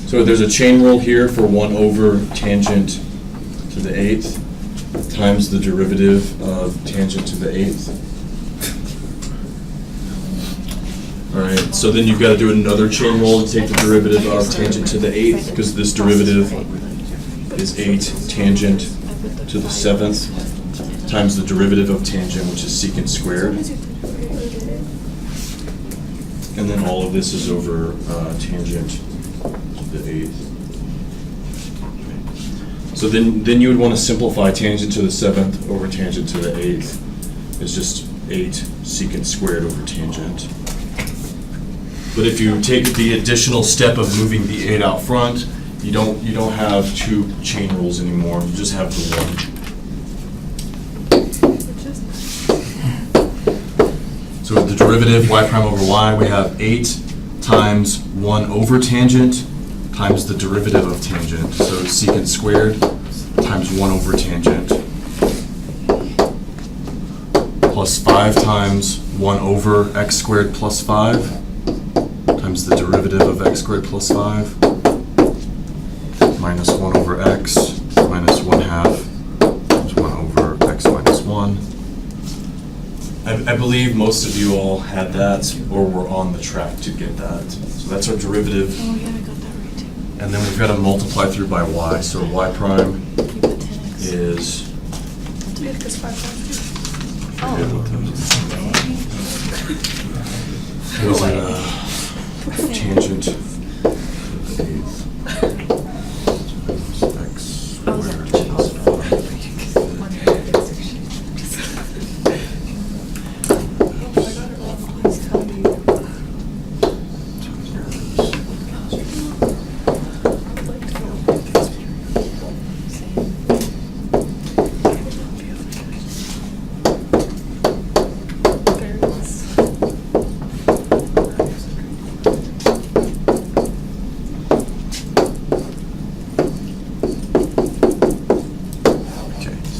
So there's a chain rule here for 1 over tangent to the 8th times the derivative of tangent to the 8th. All right, so then you've got to do another chain rule to take the derivative of tangent to the 8th, because this derivative is 8 tangent to the 7th times the derivative of tangent, which is secant squared. And then all of this is over tangent to the 8th. So then you would want to simplify tangent to the 7th over tangent to the 8th. It's just 8 secant squared over tangent. But if you take the additional step of moving the 8 out front, you don't have 2 chain rules anymore. You just have the 1. So with the derivative y prime over y, we have 8 times 1 over tangent times the derivative of tangent. So secant squared times 1 over tangent plus 5 times 1 over x squared plus 5 times the derivative of x squared plus 5 minus 1 over x minus 1/2 times 1 over x minus 1. I believe most of you all had that or were on the track to get that. So that's our derivative. Oh, yeah, I got that right too. And then we've got to multiply through by y. So y prime You put 10x. is... Yeah, because 5 times. Was it tangent to the 8th times x squared plus 5.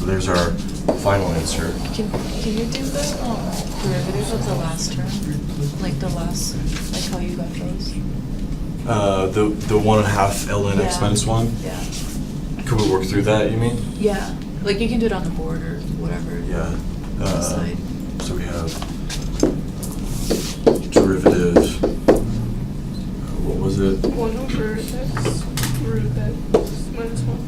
There's our final answer. Can you do the derivative of the last term? Like the last, like how you got those? The 1/2 ln x Yeah. minus 1? Yeah. Could we work through that, you mean? Yeah. Like you can do it on the board or whatever. Yeah. Decide. So we have derivative, what was it? 1 over x root x minus 1.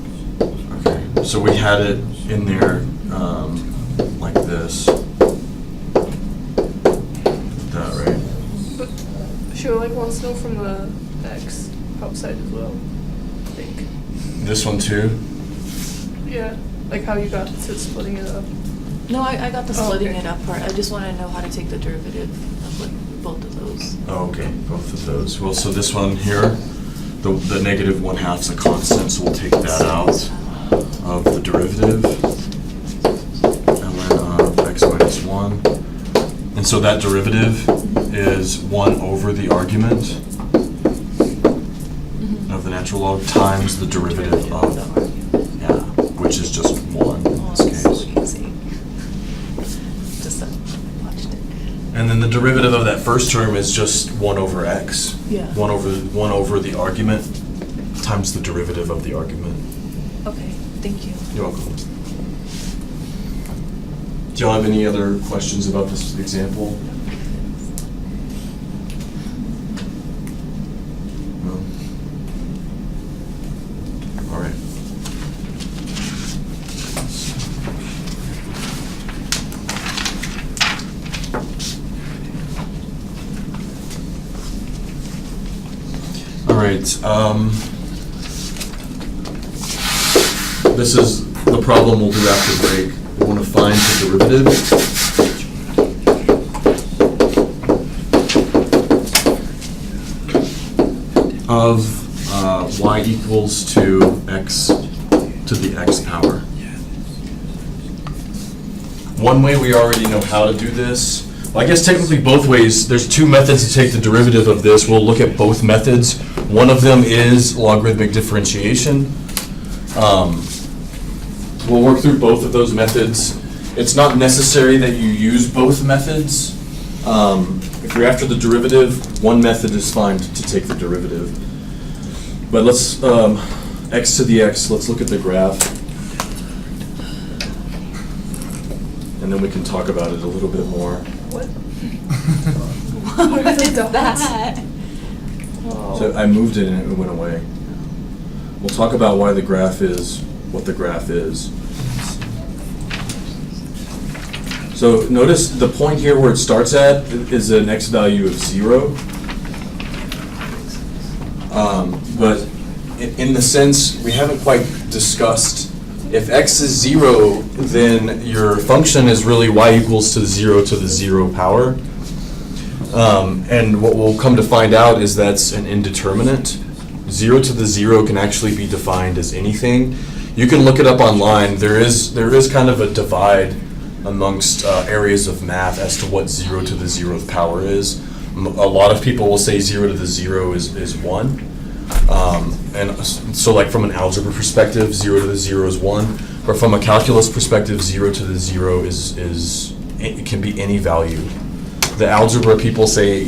Okay, so we had it in there like this. That, right? But she like wants to know from the x outside as well, I think. This one too? Yeah, like how you got to splitting it up. No, I got the Oh, splitting okay. it up part. I just want to know how to take the derivative of like both of those. Oh, okay, both of those. Well, so this one here, the negative 1/2 is a constant, so we'll take that out of the derivative. ln of x minus 1. And so that derivative is 1 over the argument of the natural log times the derivative of, the argument. yeah, which is just 1 in Oh, this it's so case. easy. Just watched it. And then the derivative of that first term is just 1 over x. Yeah. 1 over the argument times the derivative of the argument. Okay, thank you. You're welcome. Do y'all have any other questions about this example? No? All right. All right. This is the problem we'll do after break. We want to find the derivative. Of y equals to x to the x power. One way we already know how to do this. Well, I guess technically both ways. There's two methods to take the derivative of this. We'll look at both methods. One of them is logarithmic differentiation. We'll work through both of those methods. It's not necessary that you use both methods. If you're after the derivative, one method is fine to take the derivative. But let's, x to the x, let's look at the graph. And then we can talk about it a little bit more. What? What is that? So I moved it and it went away. We'll talk about why the graph is what the graph is. So notice the point here where it starts at is an x value of 0. But in the sense, we haven't quite discussed, if x is 0, then your function is really y equals to 0 to the 0 power. And what we'll come to find out is that's an indeterminate. 0 to the 0 can actually be defined as anything. You can look it up online. There is kind of a divide amongst areas of math as to what 0 to the 0th power is. A lot of people will say 0 to the 0 is 1. And so like from an algebra perspective, 0 to the 0 is 1. But from a calculus perspective, 0 to the 0 it can be any value. The algebra people say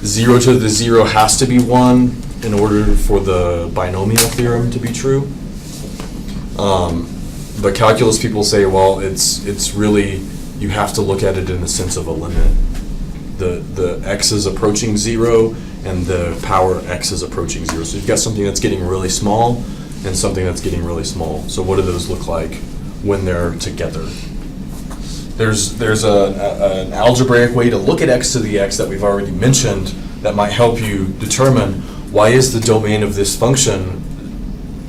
0 to the 0 has to be 1 in order for the binomial theorem to be true. But calculus people say, well, it's really, you have to look at it in the sense of a limit. The x is approaching 0 and the power x is approaching 0. So you've got something that's getting really small and something that's getting really small. So what do those look like when they're together? There's an algebraic way to look at x to the x that we've already mentioned that might help you determine why is the domain of this function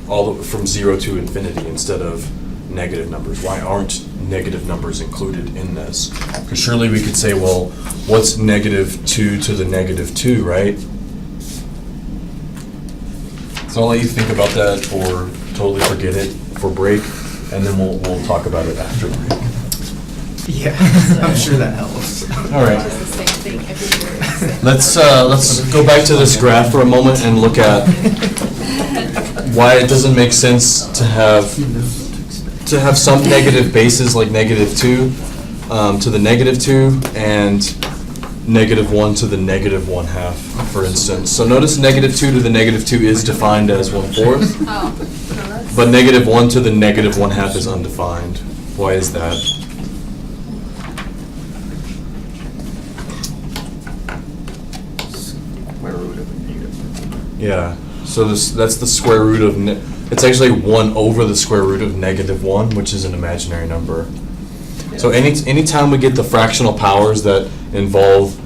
all from 0 to infinity instead of negative numbers? Why aren't negative numbers included in this? Because surely we could say, well, what's negative 2 to the negative 2, right? So I'll let you think about that or totally forget it for break, and then we'll talk about it after break. Yeah, I'm sure that helps. All right. It's the same thing everywhere. Let's go back to this graph for a moment and look at why it doesn't make sense to have some negative bases like negative 2 to the negative 2 and negative 1 to the negative 1/2, for instance. So notice negative 2 to the negative 2 is defined as 1/4, but negative 1 to the negative 1/2 is undefined. Why is that? Square root of a negative. Yeah, so that's the square root of, it's actually 1 over the square root of negative 1, which is an imaginary number. So anytime we get the fractional powers that involve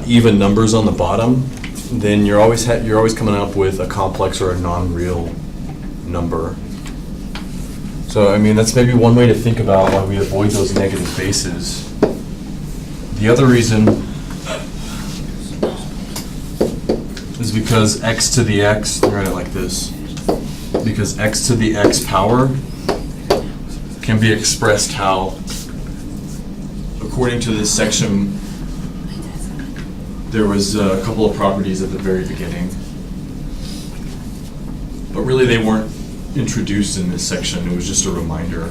even numbers on the bottom, then you're always coming up with a complex or a non-real number. So I mean, that's maybe one way to think about why we avoid those negative bases. The other reason is because x to the x, I'll write it like this, because x to the x power can be expressed how, according to this section, there was a couple of properties at the very beginning, but really they weren't introduced in this section. It was just a reminder.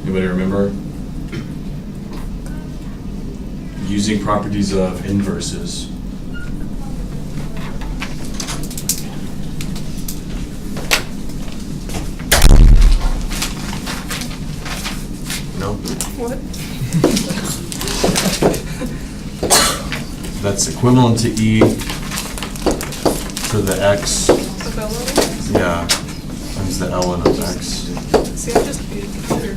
Anybody remember? Using properties of inverses. No? What? That's equivalent to e to the x. Of L of X? Yeah, times the ln of x. See, I'm just being a computer.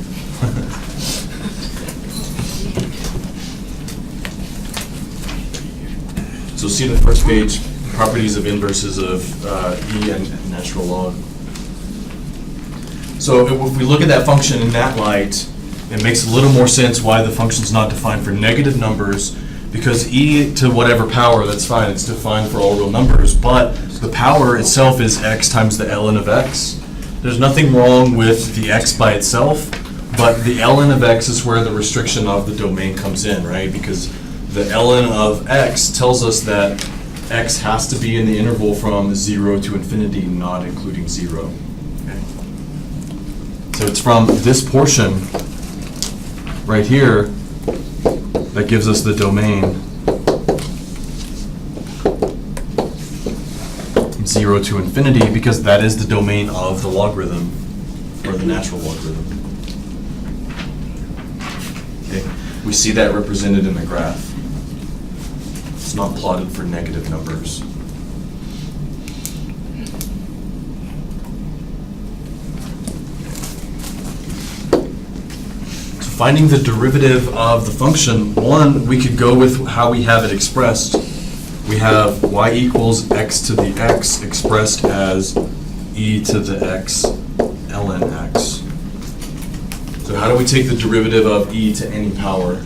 So see the first page, properties of inverses of e and natural log. So if we look at that function in that light, it makes a little more sense why the function's not defined for negative numbers, because e to whatever power, that's fine, it's defined for all real numbers, but the power itself is x times the ln of x. There's nothing wrong with the x by itself, but the ln of x is where the restriction of the domain comes in, right? Because the ln of x tells us that x has to be in the interval from 0 to infinity, not including 0. Okay. So it's from this portion right here that gives us the domain 0 to infinity, because that is the domain of the logarithm, or the natural logarithm. Okay. We see that represented in the graph. It's not plotted for negative numbers. So finding the derivative of the function, one, we could go with how we have it expressed. We have y equals x to the x expressed as e to the x ln x. So how do we take the derivative of e to any power?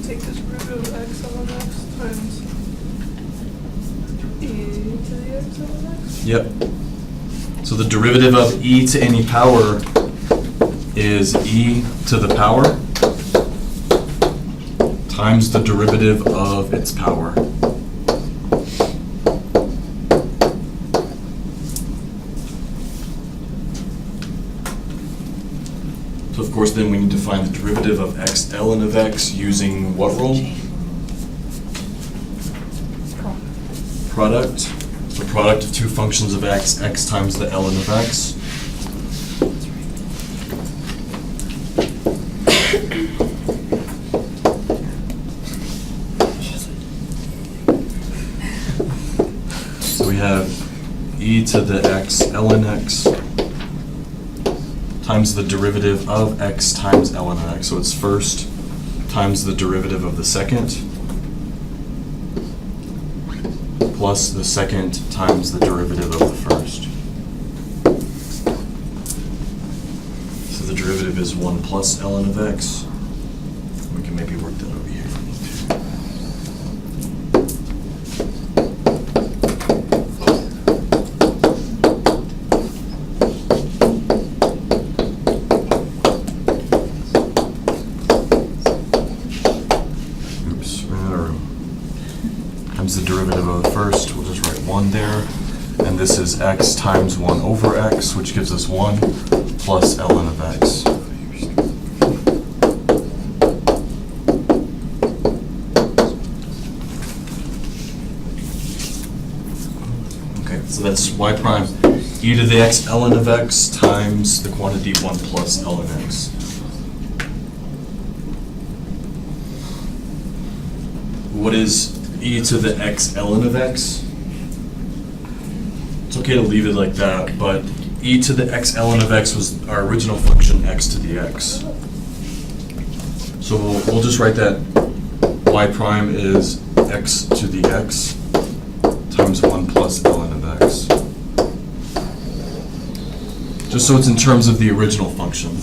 Take the derivative of x ln x times e to the x ln x? Yep. So the derivative of e to any power is e to the power times the derivative of its power. So of course then we need to find the derivative of x ln of x using what rule? Product. The product of two functions of x, x times the ln of x. So we have e to the x ln x times the derivative of x times ln of x. So it's first times the derivative of the second plus the second times the derivative of the first. So the derivative is 1 plus ln of x. We can maybe work that over here if we need to. Oops, ran out of room. Times the derivative of the first, we'll just write 1 there. And this is x times 1 over x, which gives us 1 plus ln of x. Okay, so that's y prime e to the x ln of x times the quantity 1 plus ln x. What is e to the x ln of x? It's okay to leave it like that, but e to the x ln of x was our original function x to the x. So we'll just write that y prime is x to the x times 1 plus ln of x. Just so it's in terms of the original function.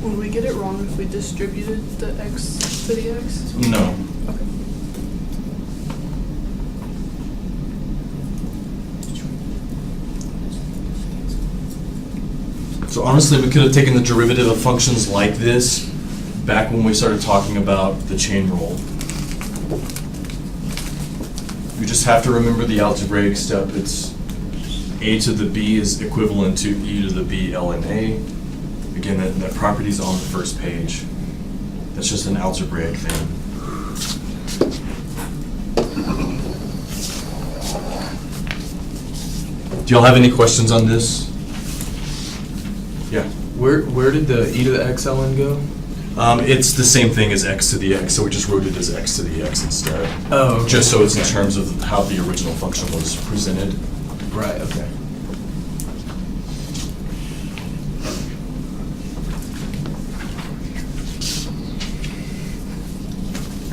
Would we get it wrong if we distributed the x to the x? No. Okay. So honestly, we could have taken the derivative of functions like this back when we started talking about the chain rule. You just have to remember the algebraic step. It's a to the b is equivalent to e to the b ln a. Again, that property is on the first page. That's just an algebraic thing. Do y'all have any questions on this? Yeah. Where did the e to the x ln go? It's the same thing as x to the x, so we just wrote it as x to the x instead. Oh, okay. Just so it's in terms of how the original function was presented. Right, okay.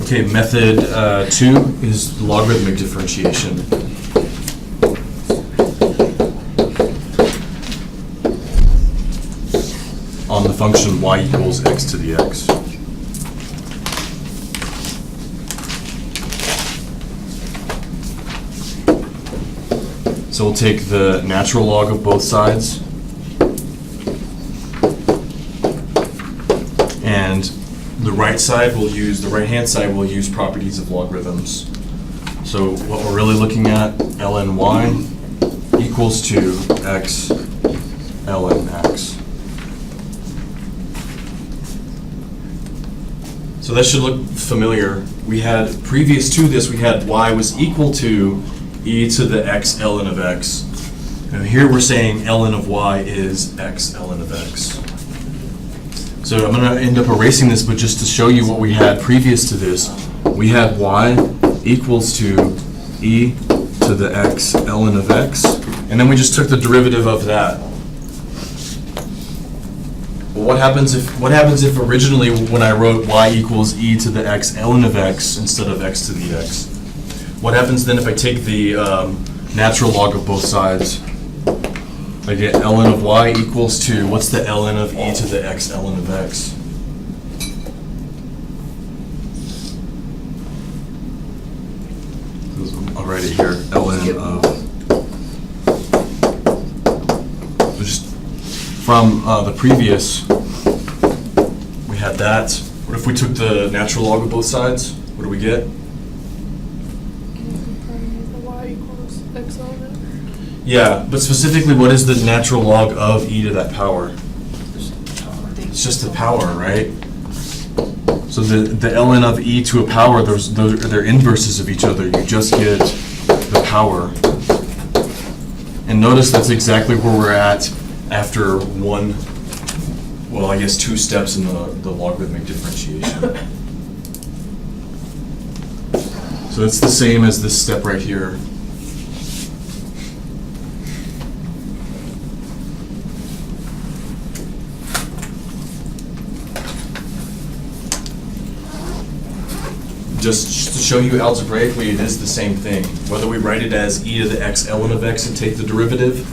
Okay, method 2 is logarithmic differentiation. On the function y equals x to the x. So we'll take the natural log of both sides, and the right-hand side will use properties of logarithms. So what we're really looking at, ln y equals to x ln x. So that should look familiar. We had, previous to this, we had y was equal to e to the x ln of x. And here we're saying ln of y is x ln of x. So I'm going to end up erasing this, but just to show you what we had previous to this, we had y equals to e to the x ln of x, and then we just took the derivative of that. Well, what happens if originally when I wrote y equals e to the x ln of x instead of x to the x? What happens then if I take the natural log of both sides? I get ln of y equals to, what's the ln of e to the x ln of x? I'll write it here, ln of, so just from the previous, we had that. What if we took the natural log of both sides? What do we get? The y equals x ln x. Yeah, but specifically, what is the natural log of e to that power? It's just the power, right? So the ln of e to a power, they're inverses of each other. You just get the power. And notice that's exactly where we're at after two steps in the logarithmic differentiation. So it's the same as this step right here. Just to show you algebraically, it is the same thing. Whether we write it as e to the x ln of x and take the derivative,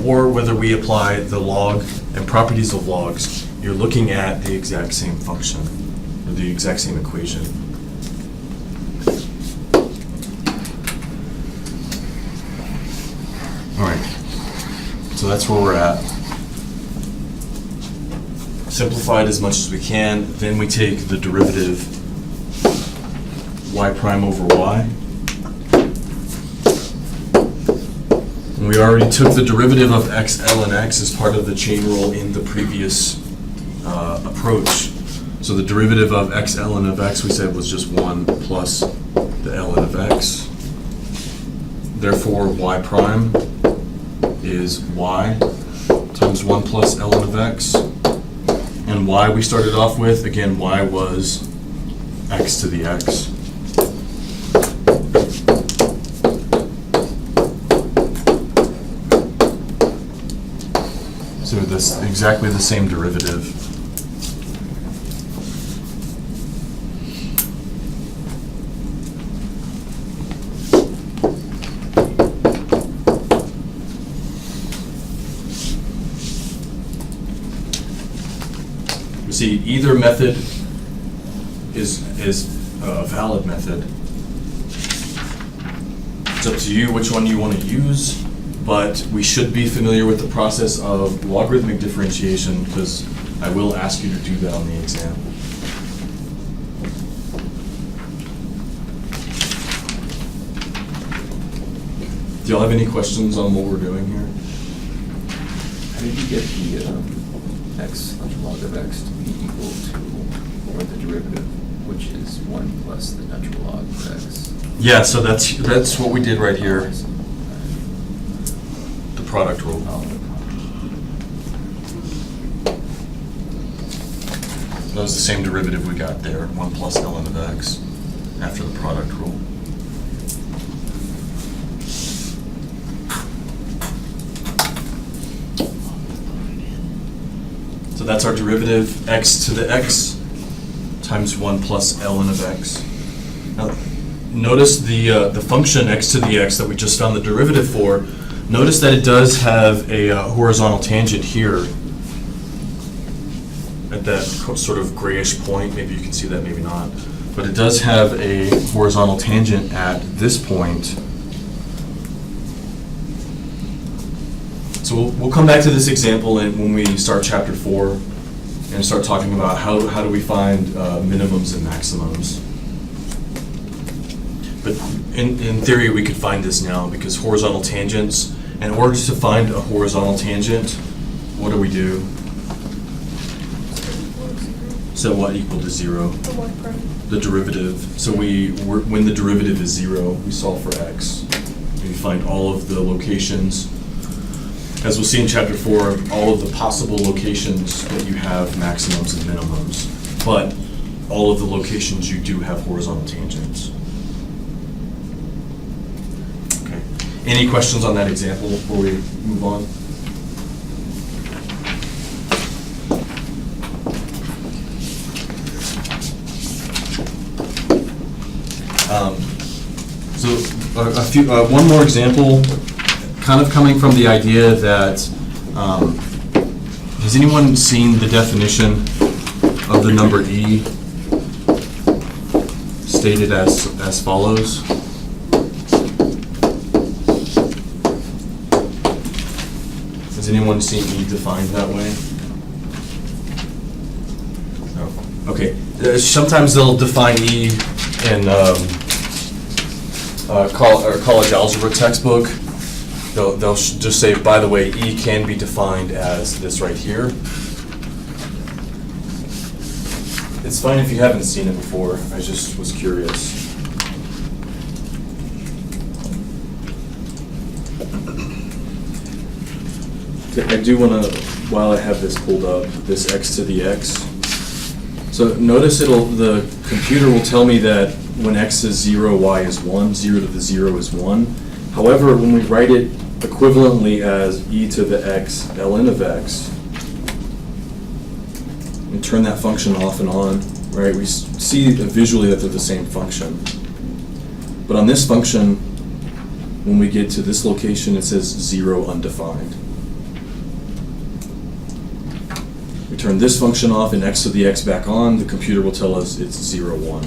or whether we apply the log and properties of logs, you're looking at the exact same function, or the exact same equation. All right, so that's where we're at. Simplified as much as we can, then we take the derivative y prime over y. And we already took the derivative of x ln x as part of the chain rule in the previous approach. So the derivative of x ln of x we said was just 1 plus the ln of x. Therefore y prime is y times 1 plus ln of x. And y we started off with, again, y was x to the x. So that's exactly the same derivative. You see, either method is a valid method. It's up to you which one you want to use. But we should be familiar with the process of logarithmic differentiation, because I will ask you to do that on the exam. Do y'all have any questions on what we're doing here? How did you get the x log of x to be equal to, or the derivative, which is 1 plus the natural log of x? Yeah, so that's what we did right here. Product rule. That was the same derivative we got there, 1 plus ln of x, after the product rule. So that's our derivative, x to the x times 1 plus ln of x. Now, notice the function x to the x that we just found the derivative for. Notice that it does have a horizontal tangent here. at that sort of grayish point. Maybe you can see that, maybe not. But it does have a horizontal tangent at this point. So we'll come back to this example when we start chapter 4 and start talking about how do we find minimums and maximums. But in theory, we could find this now because horizontal tangents, in order to find a horizontal tangent, what do? So what equal to 0? The y prime. The derivative. So when the derivative is 0, we solve for x. We find all of the locations. As we'll see in chapter 4, all of the possible locations that you have maximums and minimums, but all of the locations you do have horizontal tangents. Okay. Any questions on that example before we move on? One more example, kind of coming from the idea that, has anyone seen the definition of the number e stated as follows? Has anyone seen e defined that way? No. Okay. Sometimes they'll define e in college algebra textbook. They'll just say, by the way, e can be defined as this right here. It's fine if you haven't seen it before. I just was curious. I do want to, while I have this pulled up, this x to the x. So notice the computer will tell me that when x is 0, y is 1, 0 to the 0 is 1. However, when we write it equivalently as e to the x ln of x, and turn that function off and on, right, we see visually that they're the same function. But on this function, when we get to this location, it says 0 undefined. We turn this function off and x to the x back on, the computer will tell us it's 0, 1.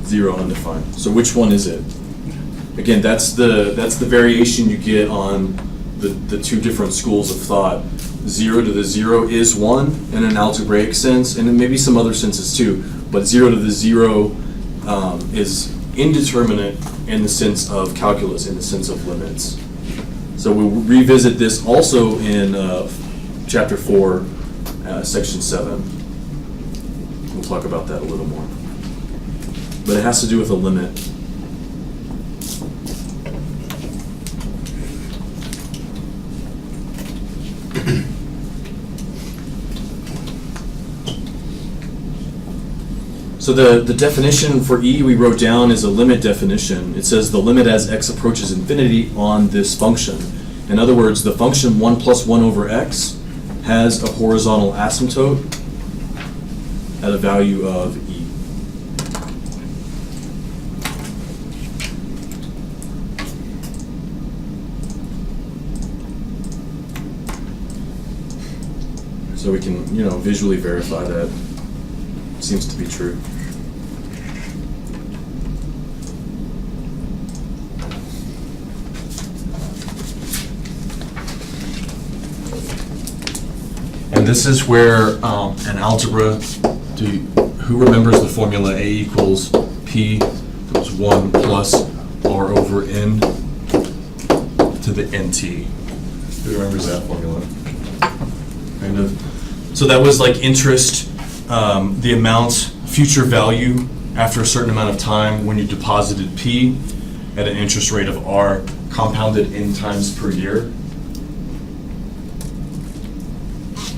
0 undefined. So which one is it? Again, that's the variation you get on the two different schools of thought. 0 to the 0 is 1 in an algebraic sense, and then maybe some other senses too. But 0 to the 0 is indeterminate in the sense of calculus, in the sense of limits. So we'll revisit this also in chapter 4, section 7. We'll talk about that a little more. But it has to do with a limit. So the definition for e we wrote down is a limit definition. It says the limit as x approaches infinity on this function. In other words, the function 1 plus 1 over x has a horizontal asymptote at a value of e. So we can, visually verify that. Seems to be true. And this is where an algebra, who remembers the formula A equals P equals 1 plus R over N to the NT? Who remembers that formula? Kind of. So that was like interest, the amount, future value after a certain amount of time when you deposited P at an interest rate of R compounded n times per year.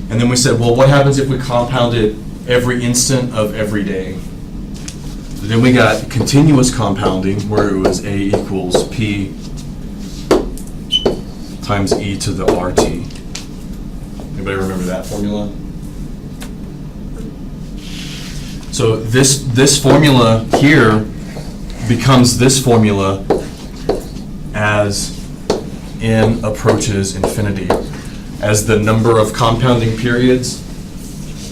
And then we said, well, what happens if we compound it every instant of every day? Then we got continuous compounding where it was A equals P times e to the RT. Anybody remember that formula? So this formula here becomes this formula as n approaches infinity. as the number of compounding periods.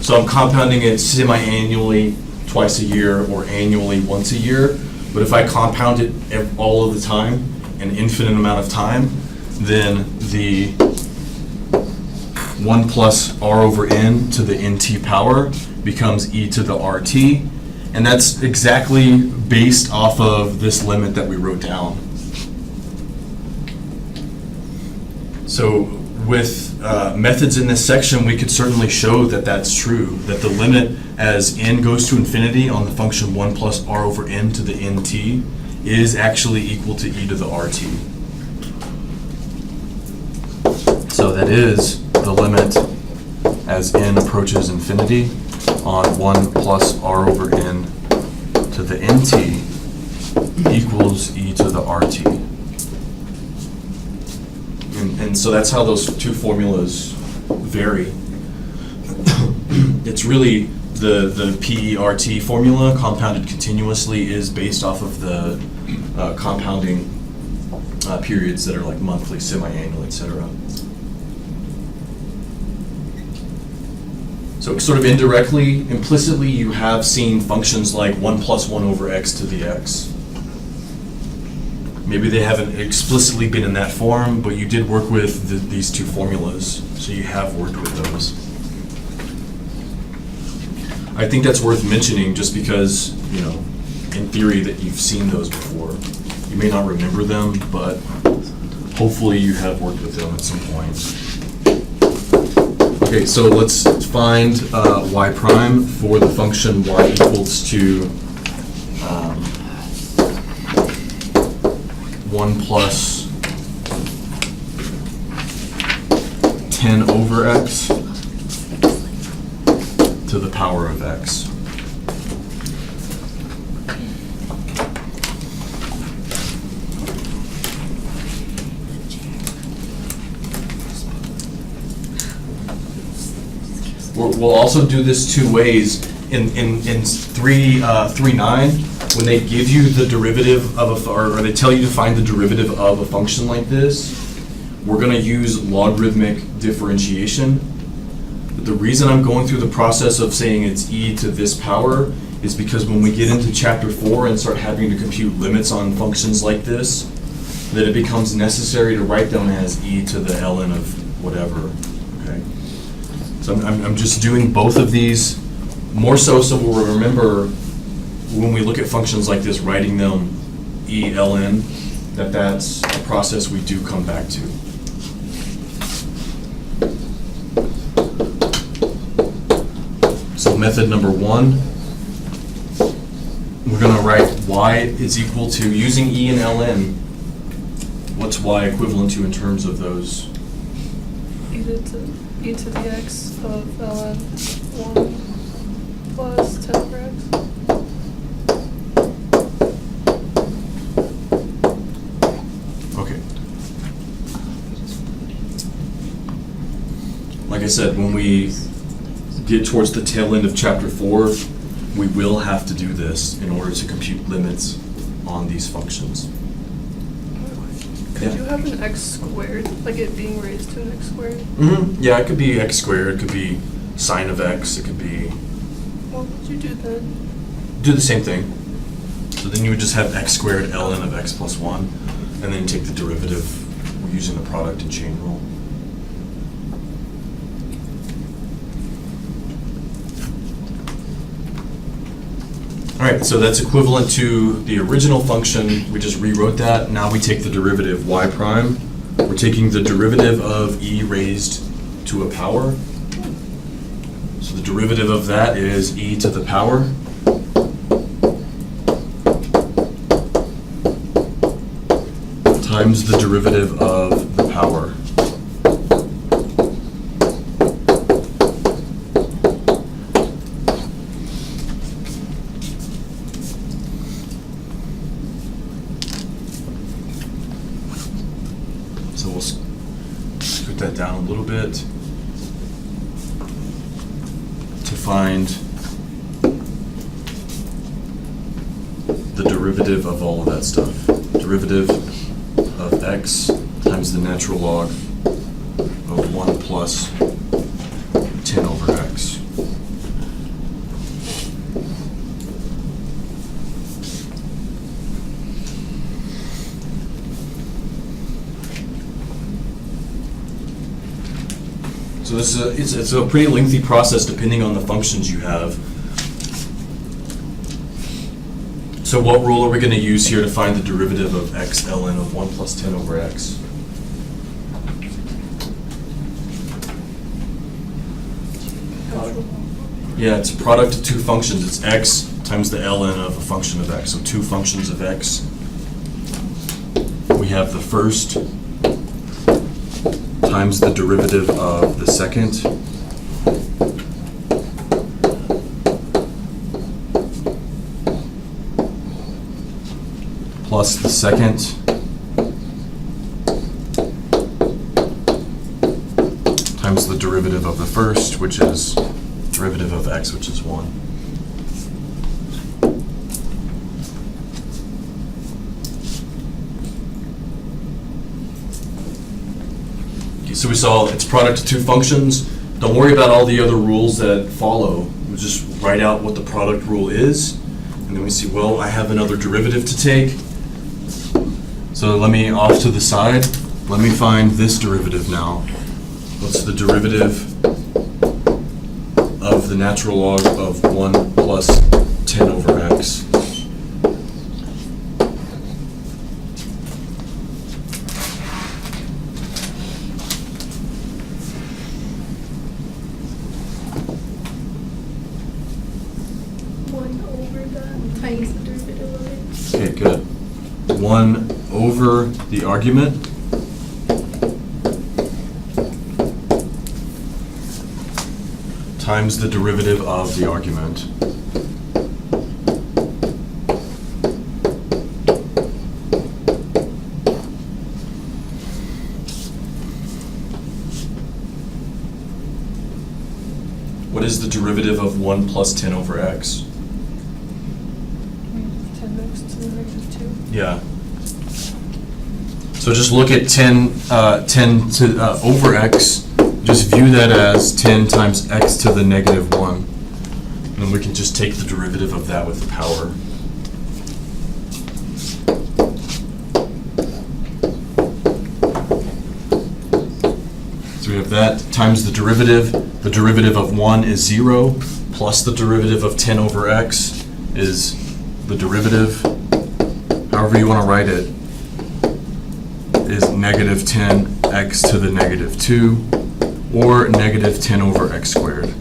So I'm compounding it semi-annually, twice a year, or annually, once a year. But if I compound it all of the time, an infinite amount of time, then the 1 plus r over n to the nt power becomes e to the rt. And that's exactly based off of this limit that we wrote down. So with methods in this section, we could certainly show that that's true, that the limit as n goes to infinity on the function 1 plus r over n to the nt is actually equal to e to the rt. So that is the limit as n approaches infinity on 1 plus r over n to the nt equals e to the rt. And so that's how those two formulas vary. It's really the PERT formula, compounded continuously, is based off of the compounding periods that are like monthly, semi-annual, etc. So sort of indirectly, implicitly, you have seen functions like 1 plus 1 over x to the x. Maybe they haven't explicitly been in that form, but you did work with these two formulas, so you have worked with those. I think that's worth mentioning just because, you know, in theory that you've seen those before. You may not remember them, but hopefully you have worked with them at some point. Okay, so let's find y prime for the function y equals to 1 plus 10 over x to the power of x. We'll also do this two ways. In 3.9, when they give you the derivative of or they tell you to find the derivative of a function like this, we're going to use logarithmic differentiation. But the reason I'm going through the process of saying it's e to this power is because when we get into chapter 4 and start having to compute limits on functions like this, that it becomes necessary to write them as e to the ln of whatever. Okay. So I'm just doing both of these more so we'll remember when we look at functions like this, writing them e ln, that's a process we do come back to. So method number 1, we're going to write y is equal to, using e and ln, what's y equivalent to in terms of those? E to the x of ln 1 plus 10 over x. Okay. Like I said, when we get towards the tail end of chapter 4, we will have to do this in order to compute limits on these functions. Could you have an x squared, like it being raised to an x squared? Mm-hmm. Yeah, it could be x squared, it could be sine of x, it could be... What would you do then? Do the same thing. So then you would just have x squared ln of x plus 1, and then take the derivative using the product and chain rule. All right, so that's equivalent to the original function. We just rewrote that. Now we take the derivative y prime. We're taking the derivative of e raised to a power. So the derivative of that is e to the power. Times the derivative of the power. So we'll scoot that down a little bit to find the derivative of all of that stuff. Derivative of x times the natural log of 1 plus 10 over x. So this is it's a pretty lengthy process depending on the functions you have. So what rule are we going to use here to find the derivative of x ln of 1 plus 10 over x? Yeah, it's a product of two functions. It's x times the ln of a function of x. So two functions of x. We have the first times the derivative of the second plus the second times the derivative of the first, which is derivative of x, which is 1. So we saw it's product of two functions. Don't worry about all the other rules that follow. We just write out what the product rule is, and then we see, well, I have another derivative to take. So let me, off to the side, let me find this derivative now. What's the derivative of the natural log of 1 plus 10 over x? Times the derivative of it. Okay, good. 1 over the argument times the derivative of the argument. What is the derivative of 1 plus 10 over x? 10x to the negative 2. Yeah. So just look at 10 to over x. Just view that as 10 times x to the negative 1. And then we can just take the derivative of that with the power. So we have that times the derivative. The derivative of 1 is 0, plus the derivative of 10 over x is the derivative, however you want to write it, is negative 10x to the negative 2, or negative 10 over x squared.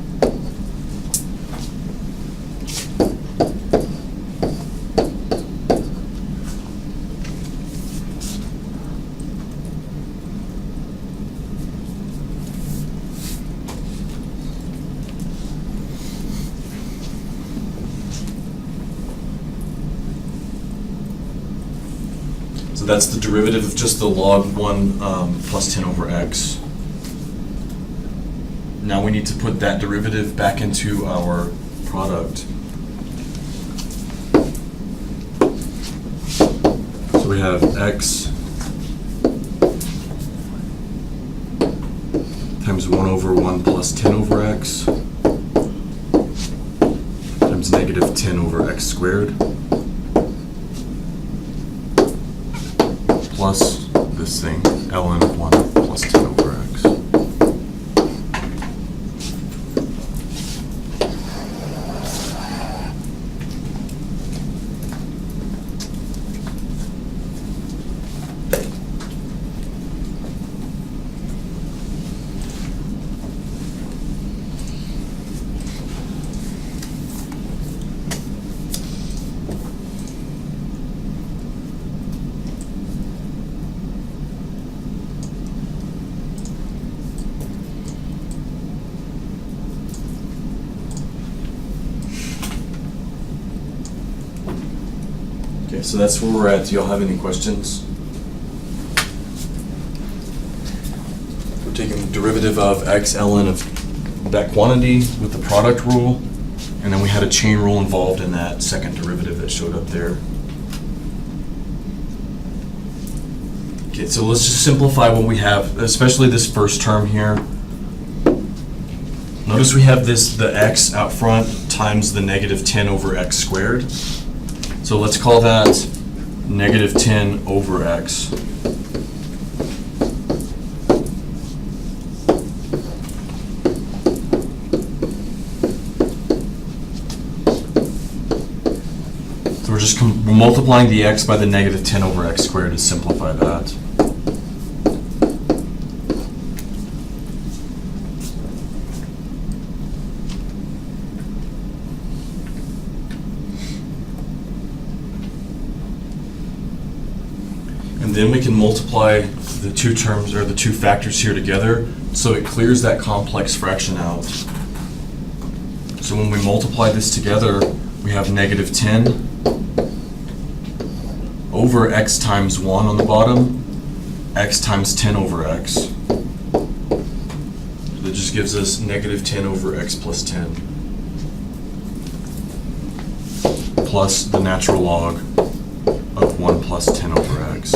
So that's the derivative of just the log 1 plus 10 over x. Now we need to put that derivative back into our product. So we have x times 1 over 1 plus 10 over x times negative 10 over x squared plus this thing, ln of 1 plus 10 over x. Okay, so that's where we're at. Do y'all have any questions? We're taking the derivative of x ln of that quantity with the product rule, and then we had a chain rule involved in that second derivative that showed up there. Okay, so let's just simplify what we have, especially this first term here. Notice we have the x out front times the negative 10 over x squared. So let's call that negative 10 over x. So we're just multiplying the x by the negative 10 over x squared to simplify that. And then we can multiply the two terms, or the two factors here together, so it clears that complex fraction out. So when we multiply this together, we have negative 10 over x times 1 on the bottom, x times 10 over x. So that just gives us negative 10 over x plus 10, plus the natural log of 1 plus 10 over x.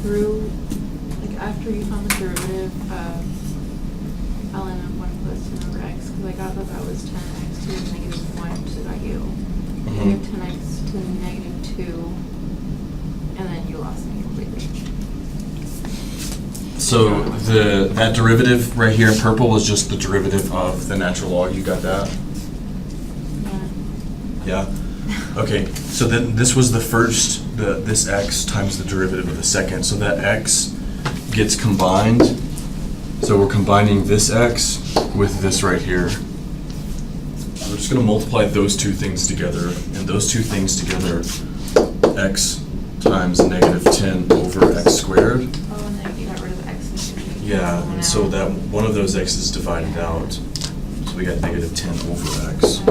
Through, like, after you found the derivative of ln of 1 plus 10 over x, because I got that was 10x to the negative 1, which is got you. Negative 10x to the negative 2, and then you lost me completely. So that derivative right here in purple is just the derivative of the natural log. You got that? Yeah. Yeah? Okay, so then this was the first, this x times the derivative of the second. So that x gets combined. So we're combining this x with this right here. We're just going to multiply those two things together. And those two things together, x times negative 10 over x squared. Oh, and then you got rid of the x. Yeah, and so that one of those x's divided out. So we got negative 10 over x.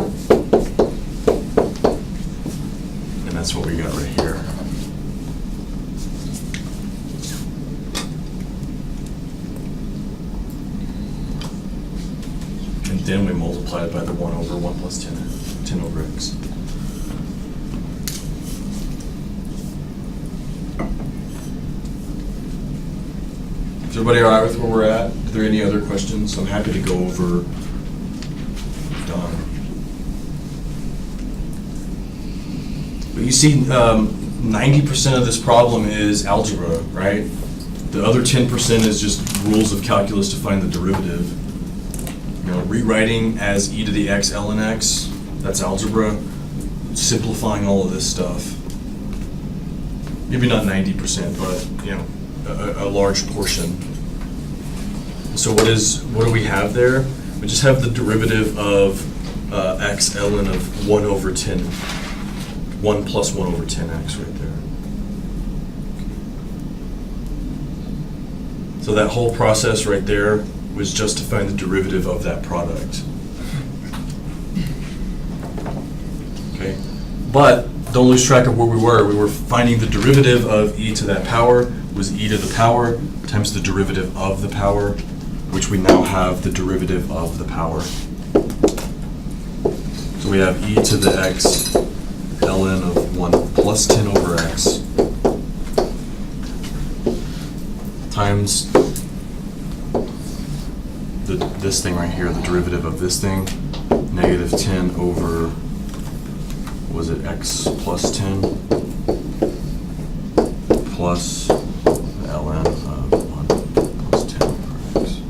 And that's what we got right here. And then we multiply it by the 1 over 1 plus 10 over x. Is everybody all right with where we're at? Are there any other questions? I'm happy to go over. But you see, 90% of this problem is algebra, right? The other 10% is just rules of calculus to find the derivative. You know, rewriting as e to the x ln x, that's algebra. Simplifying all of this stuff. Maybe not 90%, but you know, a large portion. So what do we have there? We just have the derivative of x ln of 1 over 10. 1 plus 1 over 10x right there. So that whole process right there was just to find the derivative of that product. Okay, but don't lose track of where we were. We were finding the derivative of e to that power was e to the power times the derivative of the power, which we now have the derivative of the power. So we have e to the x ln of 1 plus 10 over x times this thing right here, the derivative of this thing, negative 10 over, was it x plus 10, plus the ln of 1 plus 10 over x.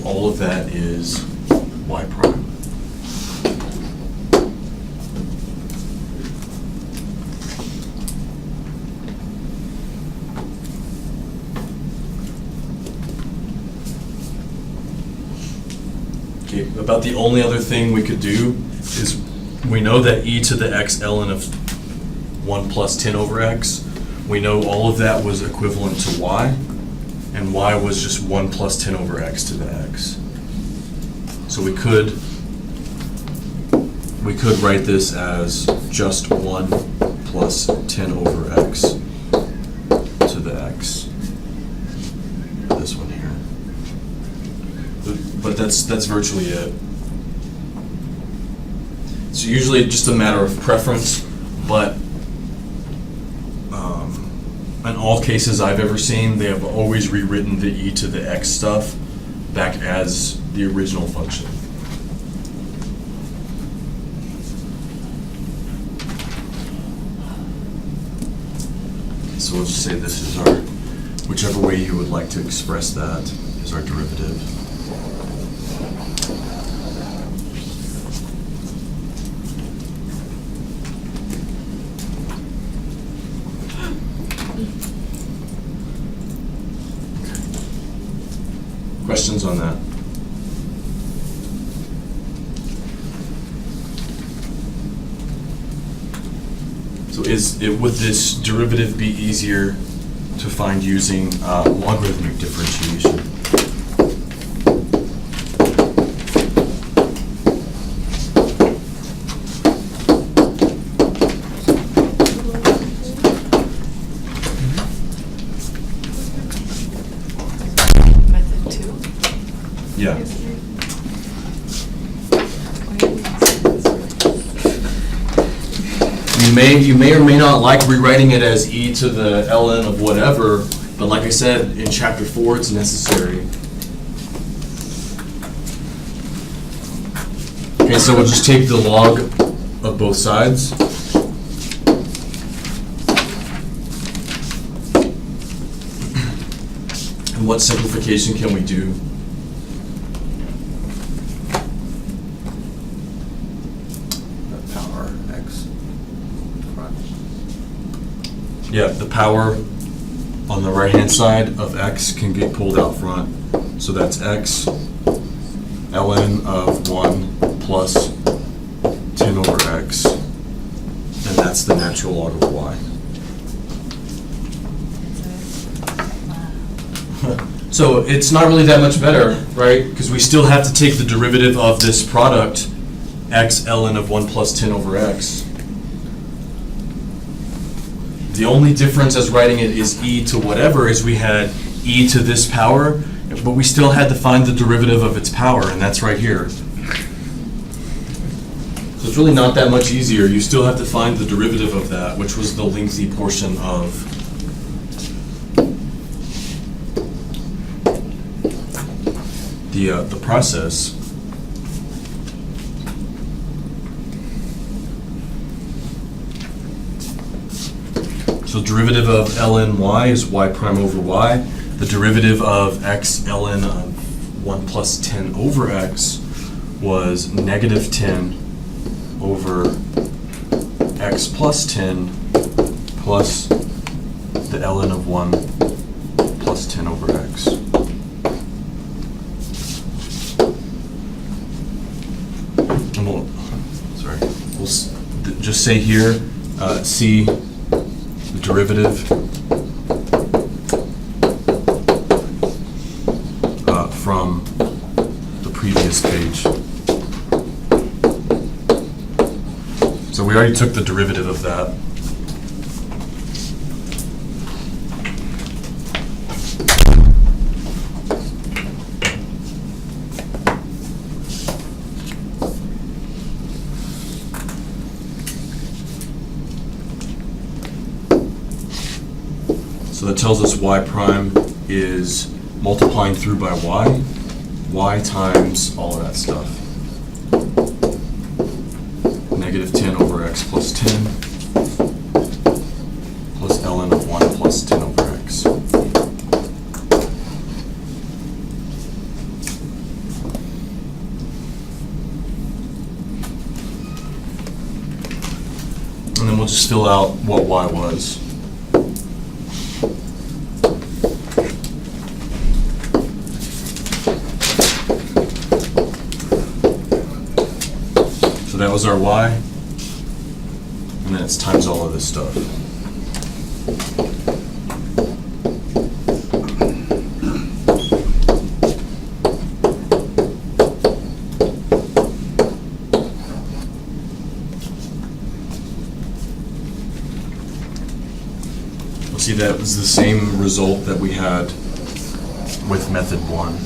All of that is y prime. Okay, about the only other thing we could do is we know that e to the x ln of 1 plus 10 over x, we know all of that was equivalent to y. and y was just 1 plus 10 over x to the x. So we could write this as just 1 plus 10 over x to the x. This one here. But that's virtually it. It's usually just a matter of preference, but in all cases I've ever seen, they have always rewritten the e to the x stuff back as the original function. So we'll just say this is our, whichever way you would like to express that is our derivative. Questions on that? So would this derivative be easier to find using logarithmic differentiation? Method 2? Yeah. You may or may not like rewriting it as e to the ln of whatever, but like I said, in chapter 4 it's necessary. Okay, so we'll just take the log of both sides. And what simplification can we do? Power x. Yeah, the power on the right-hand side of x can get pulled out front. So that's x ln of 1 plus 10 over x. And that's the natural log of y. So it's not really that much better, right? Because we still have to take the derivative of this product, x ln of 1 plus 10 over x. The only difference as writing it is e to whatever is we had e to this power, but we still had to find the derivative of its power, and that's right here. So it's really not that much easier. You still have to find the derivative of that, which was the lengthy portion of the process. So derivative of ln y is y prime over y. The derivative of x ln of 1 plus 10 over x was negative 10 over x plus 10 plus the ln of 1 plus 10 over x. And we'll just say here, C, the derivative from the previous page. So we already took the derivative of that. So that tells us y prime is multiplying through by y times all of that stuff. Negative 10 over x plus 10 plus ln of 1 plus 10 over x. And then we'll just fill out what y was. That was our y, and then it's times all of this stuff. that was the same result that we had with method 1.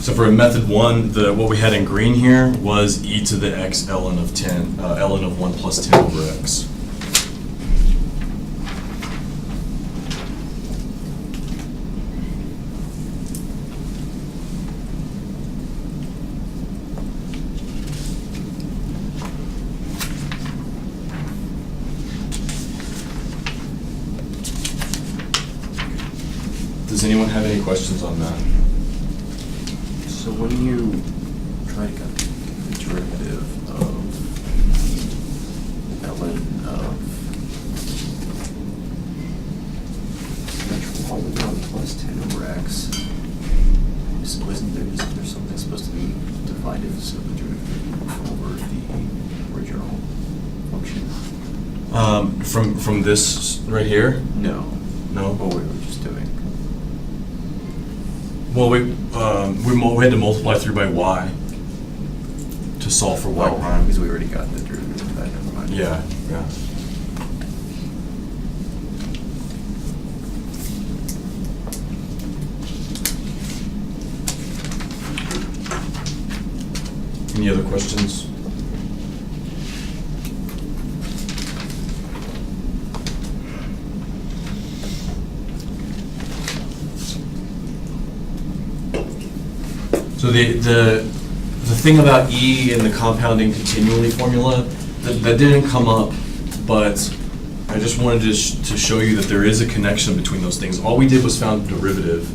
So for method 1, what we had in green here was e to the x ln of 10, ln of 1 plus 10 over x. Does anyone have any questions on that? So when you try to get the derivative of ln of natural log of 1 plus 10 over x, isn't there something supposed to be defined as the derivative over the original function? From this right here? No. No? What we were just doing. Well, we had to multiply through by y to solve for y prime. Because we already got the derivative of that, never mind. Yeah. Any other questions? So the thing about E in the compounding continually formula, that didn't come up, but I just wanted to show you that there is a connection between those things. All we did was found derivative.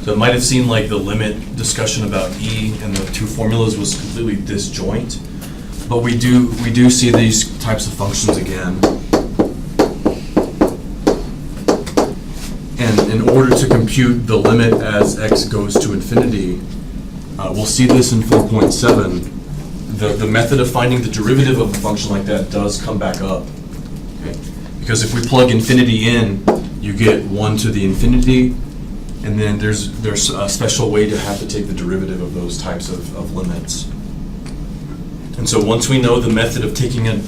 So it might have seemed like the limit discussion about E and the two formulas was completely disjoint, but we do see these types of functions again. And in order to compute the limit as x goes to infinity, we'll see this in 4.7. The method of finding the derivative of a function like that does come back up. Okay? Because if we plug infinity in, you get 1 to the infinity, and then there's a special way to have to take the derivative of those types of limits. And so once we know the method of taking a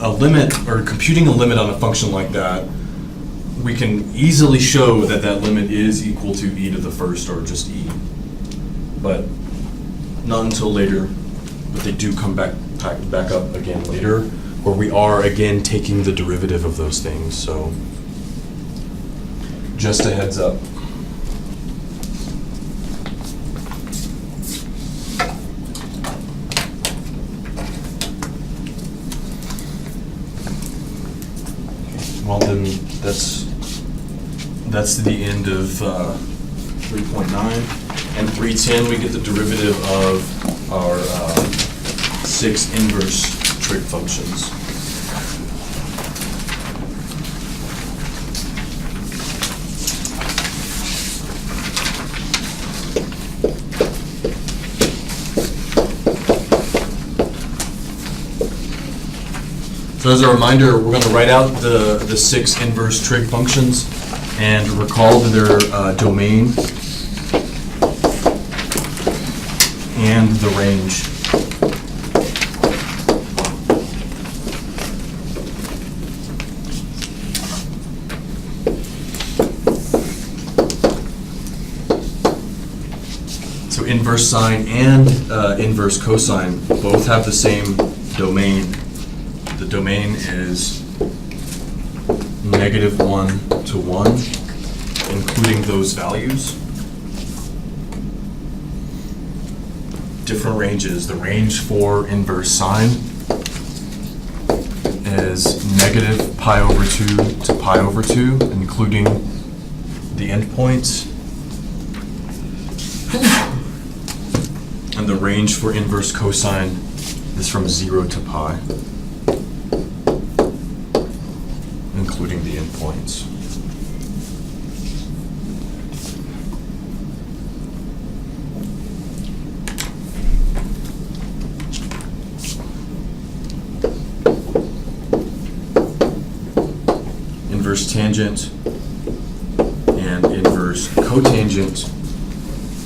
limit or computing a limit on a function like that, we can easily show that that limit is equal to e to the first or just e. But not until later, but they do come back up again later, where we are again taking the derivative of those things. So just a heads up. Well then, that's the end of 3.9. And 3.10, we get the derivative of our 6 inverse trig functions. So as a reminder, we're going to write out the 6 inverse trig functions and recall their domain and the range. So inverse sine and inverse cosine both have the same domain. The domain is -1 to 1, including those values. Different ranges. The range for inverse sine is -π/2 to π/2, including the endpoints. And the range for inverse cosine is from 0 to π, including the endpoints. Inverse tangent and inverse cotangent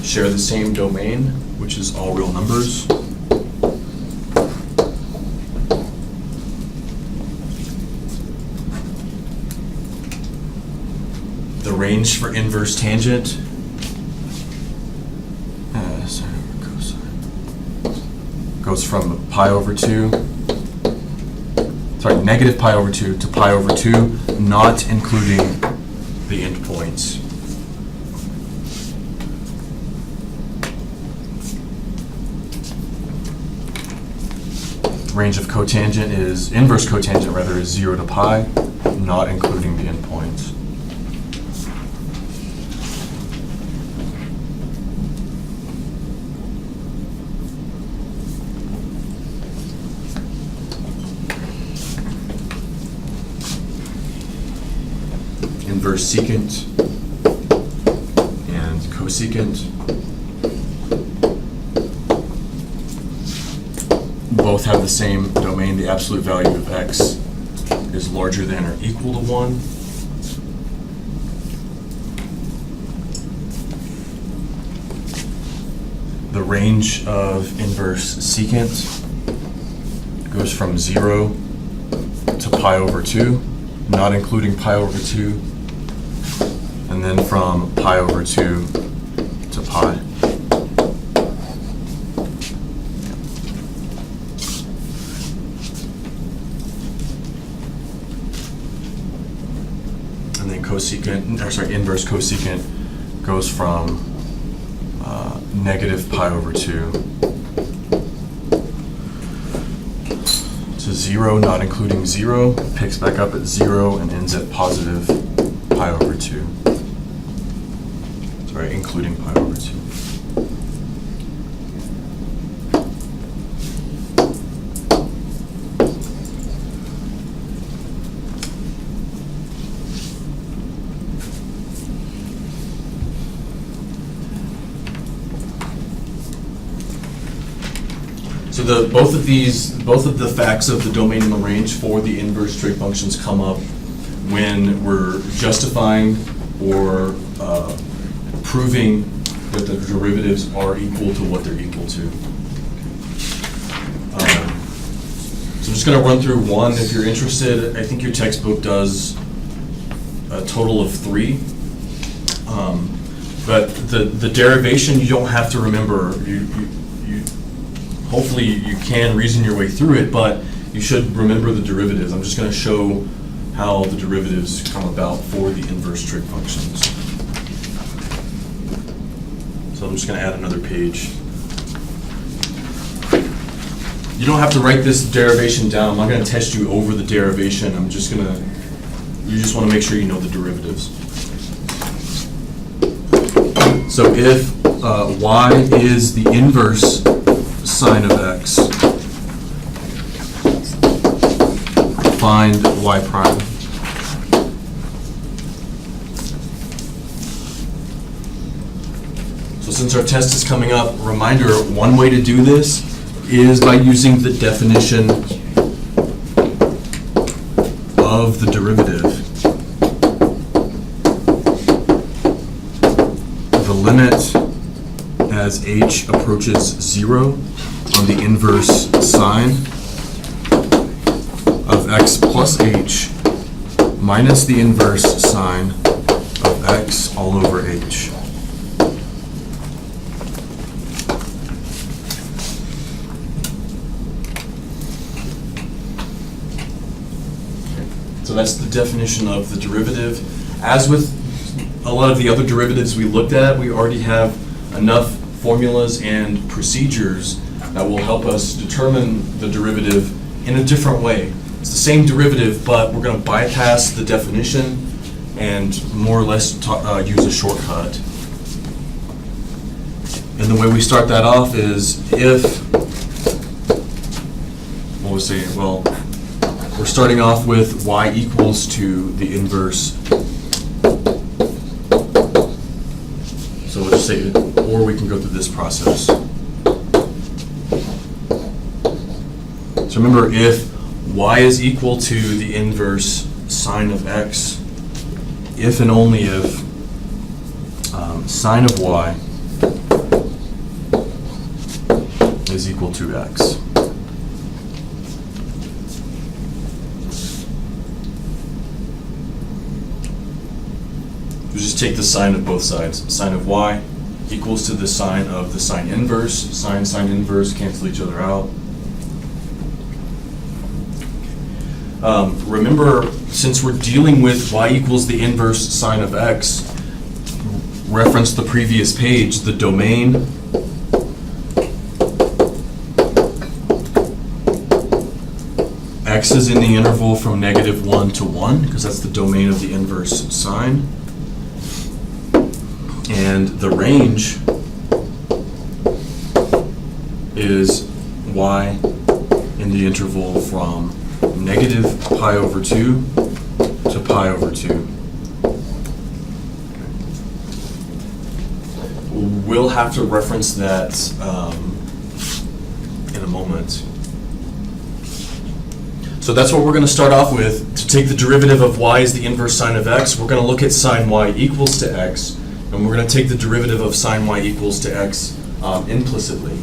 share the same domain, which is all real numbers. range for inverse tangent, sine over cosine, goes from pi over 2, sorry, negative pi over 2 to pi over 2, not including the endpoints. Range of cotangent is, inverse cotangent rather, is 0 to pi, not including the endpoints. Inverse secant and cosecant both have the same domain. The absolute value of x is larger than or equal to 1. The range of inverse secant goes from 0 to pi over 2, not including pi over 2, and then from pi over 2 to pi. And then cosecant, or sorry, inverse cosecant goes from negative pi over 2 to 0, not including 0, picks back up at 0 and ends at positive pi over 2. Sorry, including pi over 2. So both of the facts of the domain and the range for the inverse trig functions come up when we're justifying or proving that the derivatives are equal to what they're equal to. So I'm just going to run through one if you're interested. I think your textbook does a total of 3. But the derivation you don't have to remember. Hopefully you can reason your way through it, but you should remember the derivatives. I'm just going to show how the derivatives come about for the inverse trig functions. So I'm just going to add another page. You don't have to write this derivation down. I'm not going to test you over the derivation. You just want to make sure you know the derivatives. So if y is the inverse sine of x, find y prime. So since our test is coming up, reminder, one way to do this is by using the definition of the derivative. The limit as h approaches 0 on the inverse sine of x plus h minus the inverse sine of x all over h. So that's the definition of the derivative. As with a lot of the other derivatives we looked at, we already have enough formulas and procedures that will help us determine the derivative in a different way. It's the same derivative, but we're going to bypass the definition and more or less use a shortcut. And the way we start that off is if, we're starting off with y equals to the inverse. So we'll just say, or we can go through this process. So remember, if y is equal to the inverse sine of x, if and only if sine of y is equal to x. we just take the sine of both sides. Sine of y equals to the sine of the sine inverse. Sine inverse cancel each other out. Remember, since we're dealing with y equals the inverse sine of x, reference the previous page, the domain x is in the interval from -1 to 1, because that's the domain of the inverse sine. And the range is y in the interval from -π/2 to π/2. We'll have to reference that in a moment. So that's what we're going to start off with. To take the derivative of y as the inverse sine of x, we're going to look at sine y equals to x, and we're going to take the derivative of sine y equals to x implicitly.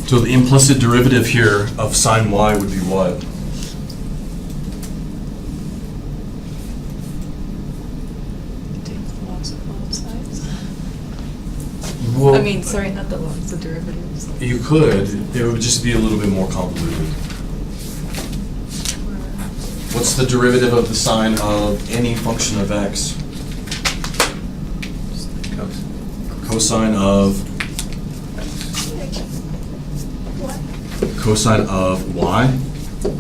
So the implicit derivative here of sine y would be what? Take the logs of both sides. Well, I mean, sorry, not the logs, the derivatives. you could. It would just be a little bit more convoluted. What's the derivative of the sine of any function of x? Cosine of cosine of y.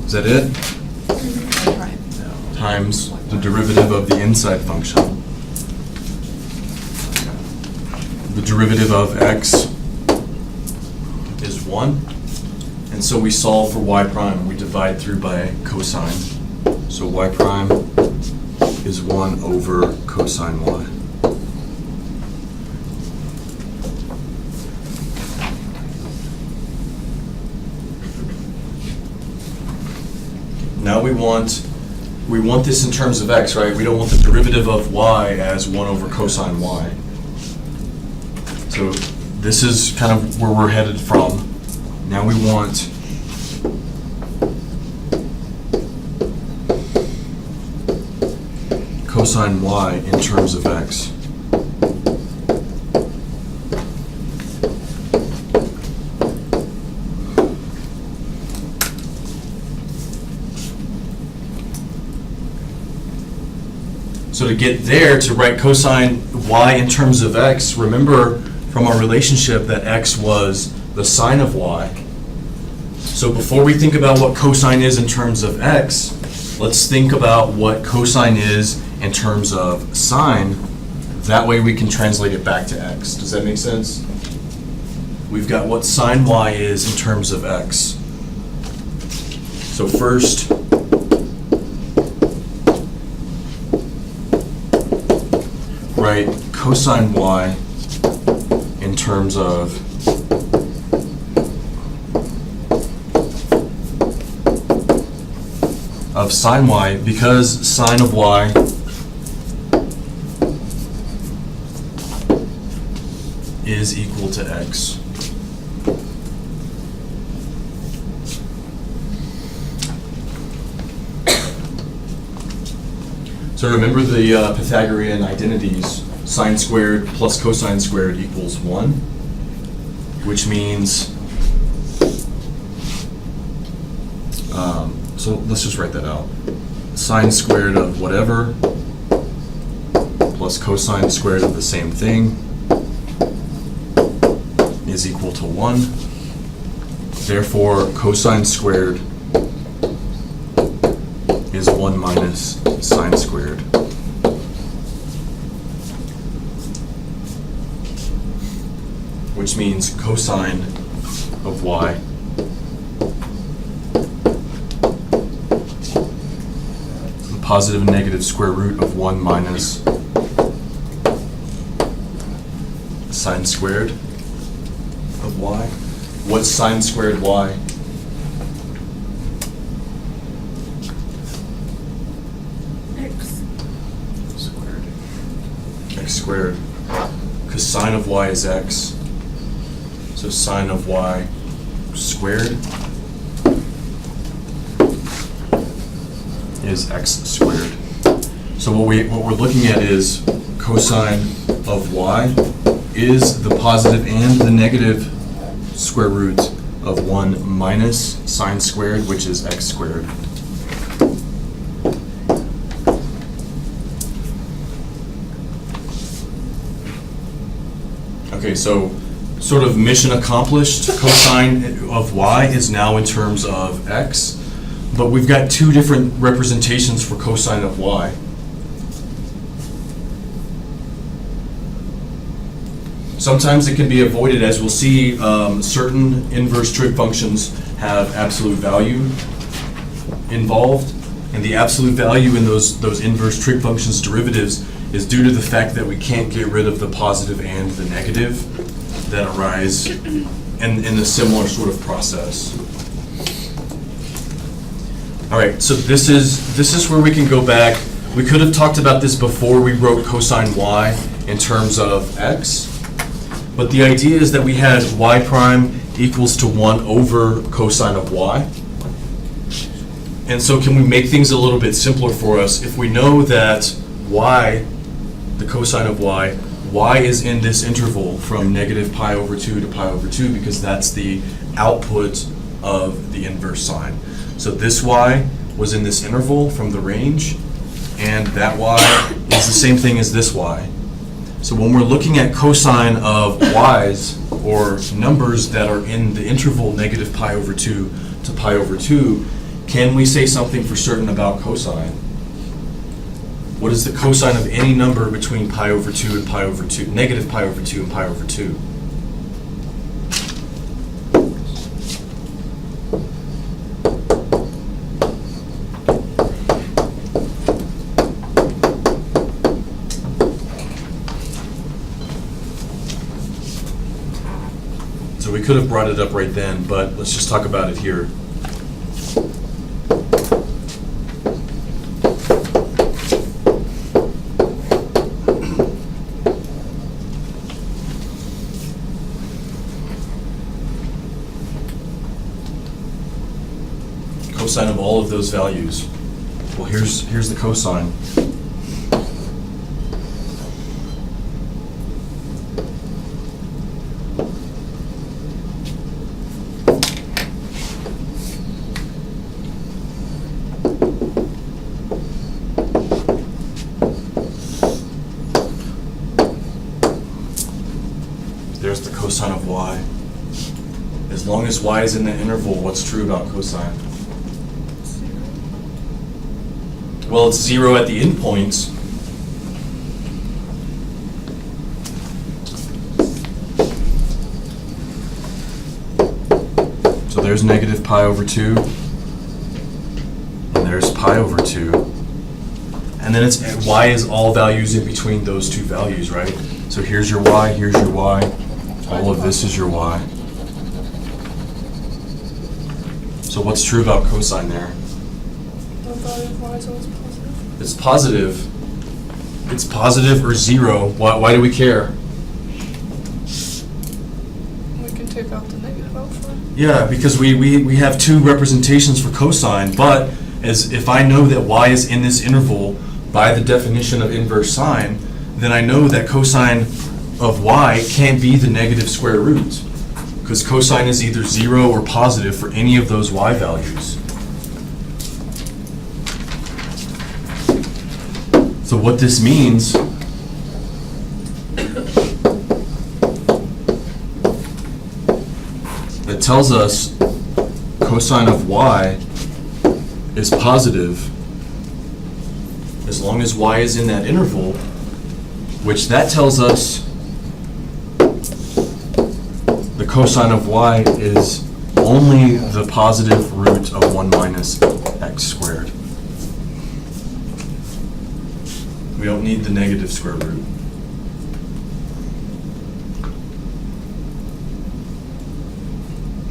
Is that it? Prime. Times the derivative of the inside function. The derivative of x is 1. And so we solve for y prime. We divide through by cosine. So y prime is 1 over cosine y. Now we want this in terms of x, right? We don't want the derivative of y as 1 over cosine y. So this is kind of where we're headed from. Now we want cosine y in terms of x. So to get there, to write cosine y in terms of x, remember from our relationship that x was the sine of y. So before we think about what cosine is in terms of x, let's think about what cosine is in terms of sine. That way we can translate it back to x. Does that make sense? We've got what sine y is in terms of x. So first, write cosine y in terms of sine y, because sine of y is equal to x. So remember the Pythagorean identities. Sine squared plus cosine squared equals 1, which means, so let's just write that out. Sine squared of whatever plus cosine squared of the same thing is equal to 1. Therefore, cosine squared is 1 minus sine squared. Which means cosine of y the positive and negative square root of 1 minus sine squared of y. What's sine squared y? X. Squared. X squared. Because sine of y is x. So sine of y squared is x squared. So what we're looking at is cosine of y is the positive and the negative square root of 1 minus sine squared, which is x squared. Okay, so sort of mission accomplished. Cosine of y is now in terms of x, but we've got two different representations for cosine of y. Sometimes it can be avoided, as we'll see. Certain inverse trig functions have absolute value involved, and the absolute value in those inverse trig functions derivatives is due to the fact that we can't get rid of the positive and the negative that arise in a similar sort of process. All right, so this is where we can go back. We could have talked about this before we wrote cosine y in terms of x. But the idea is that we had y prime equals to 1 over cosine of y. And so can we make things a little bit simpler for us? If we know that y, the cosine of y is in this interval from negative pi over 2 to pi over 2, because that's the output of the inverse sine. So this y was in this interval from the range, and that y is the same thing as this y. So when we're looking at cosine of y's, or numbers that are in the interval negative pi over 2 to pi over 2, can we say something for certain about cosine? What is the cosine of any number between pi over 2 and pi over 2, negative pi over 2 and pi over 2? So we could have brought it up right then, but let's just talk about it here. Cosine of all of those values. Well, here's the cosine. There's the cosine of y. As long as y is in the interval, what's true about cosine? Well, it's 0 at the endpoints. So there's negative pi over 2, and there's pi over 2. And then it's y is all values in between those two values, right? So here's your y, here's your y. All of this is your y. So what's true about cosine there? The value of y is always positive. It's positive. It's positive or 0. Why do we care? We can take out the negative alpha. Yeah, because we have two representations for cosine, but as if I know that y is in this interval by the definition of inverse sine, then I know that cosine of y can't be the negative square root, because cosine is either 0 or positive for any of those y values. So what this means it tells us cosine of y is positive as long as y is in that interval, which that tells us the cosine of y is only the positive root of 1 minus x squared. We don't need the negative square root.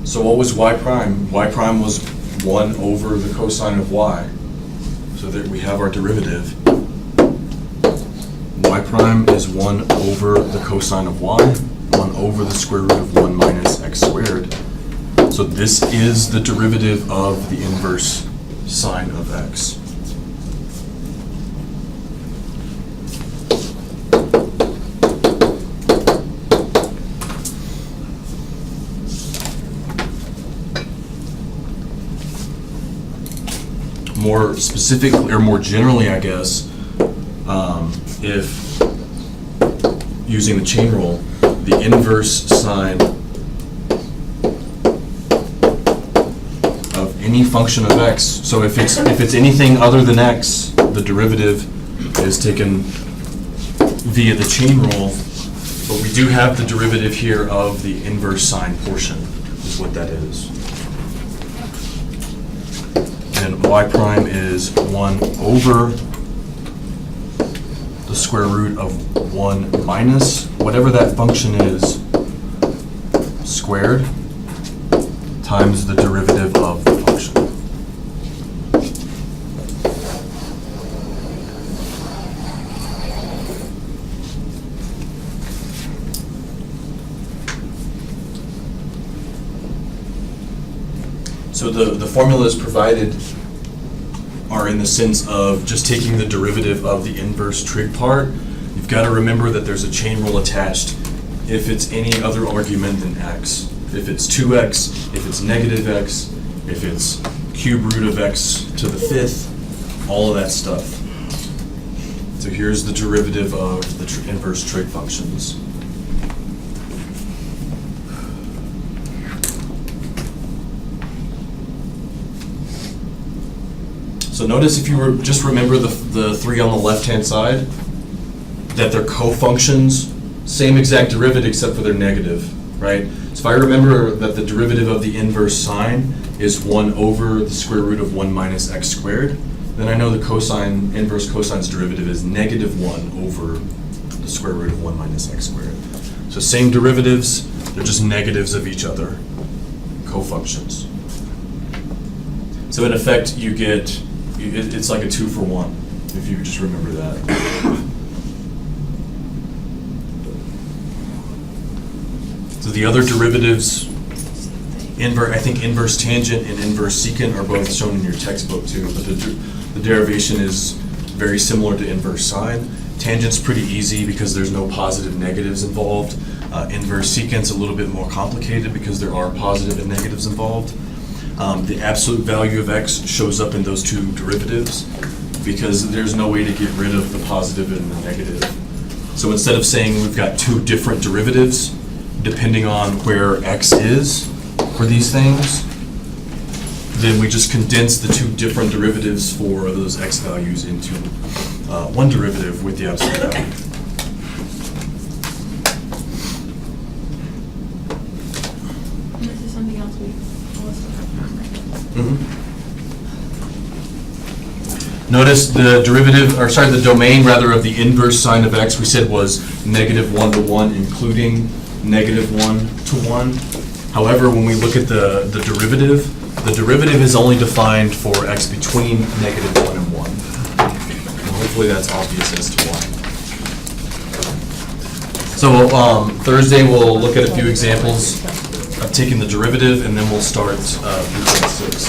So what was y prime? Y prime was 1 over the cosine of y. So that we have our derivative. Y prime is 1 over the cosine of y 1 over the square root of 1 minus x squared. So this is the derivative of the inverse sine of x. More specifically, or more generally, I guess, if using the chain rule, the inverse sine of any function of x. So if it's anything other than x, the derivative is taken via the chain rule. But we do have the derivative here of the inverse sine portion, is what that is. And y prime is 1 over the square root of 1 minus whatever that function is squared times the derivative of the function. So the formulas provided are in the sense of just taking the derivative of the inverse trig part. You've got to remember that there's a chain rule attached if it's any other argument than x. If it's 2x, if it's negative x, if it's cube root of x to the 5th, all of that stuff. So here's the derivative of the inverse trig functions. So notice, if you were just remember the 3 on the left-hand side, that they're co-functions, same exact derivative except for they're negative, right? So if I remember that the derivative of the inverse sine is 1 over the square root of 1 minus x squared, then I know the inverse cosine's derivative is negative 1 over the square root of 1 minus x squared. So same derivatives, they're just negatives of each other, co-functions. So in effect, you get, it's like a 2 for 1, if you just remember that. So the other derivatives, I think inverse tangent and inverse secant are both shown in your textbook too, but the derivation is very similar to inverse sine. Tangent's pretty easy because there's no positive negatives involved. Inverse secant's a little bit more complicated because there are positive and negatives involved. The absolute value of x shows up in those two derivatives because there's no way to get rid of the positive and the negative. So instead of saying we've got two different derivatives, depending on where x is for these things, then we just condense the two different derivatives for those x values into one derivative with the absolute value. This is something else we also have. Notice the derivative, or sorry, the domain rather of the inverse sine of x we said was -1 to 1, including -1 to 1. However, when we look at the derivative is only defined for x between -1 and 1. And hopefully that's obvious as to why. So Thursday we'll look at a few examples of taking the derivative, and then we'll start 3.6.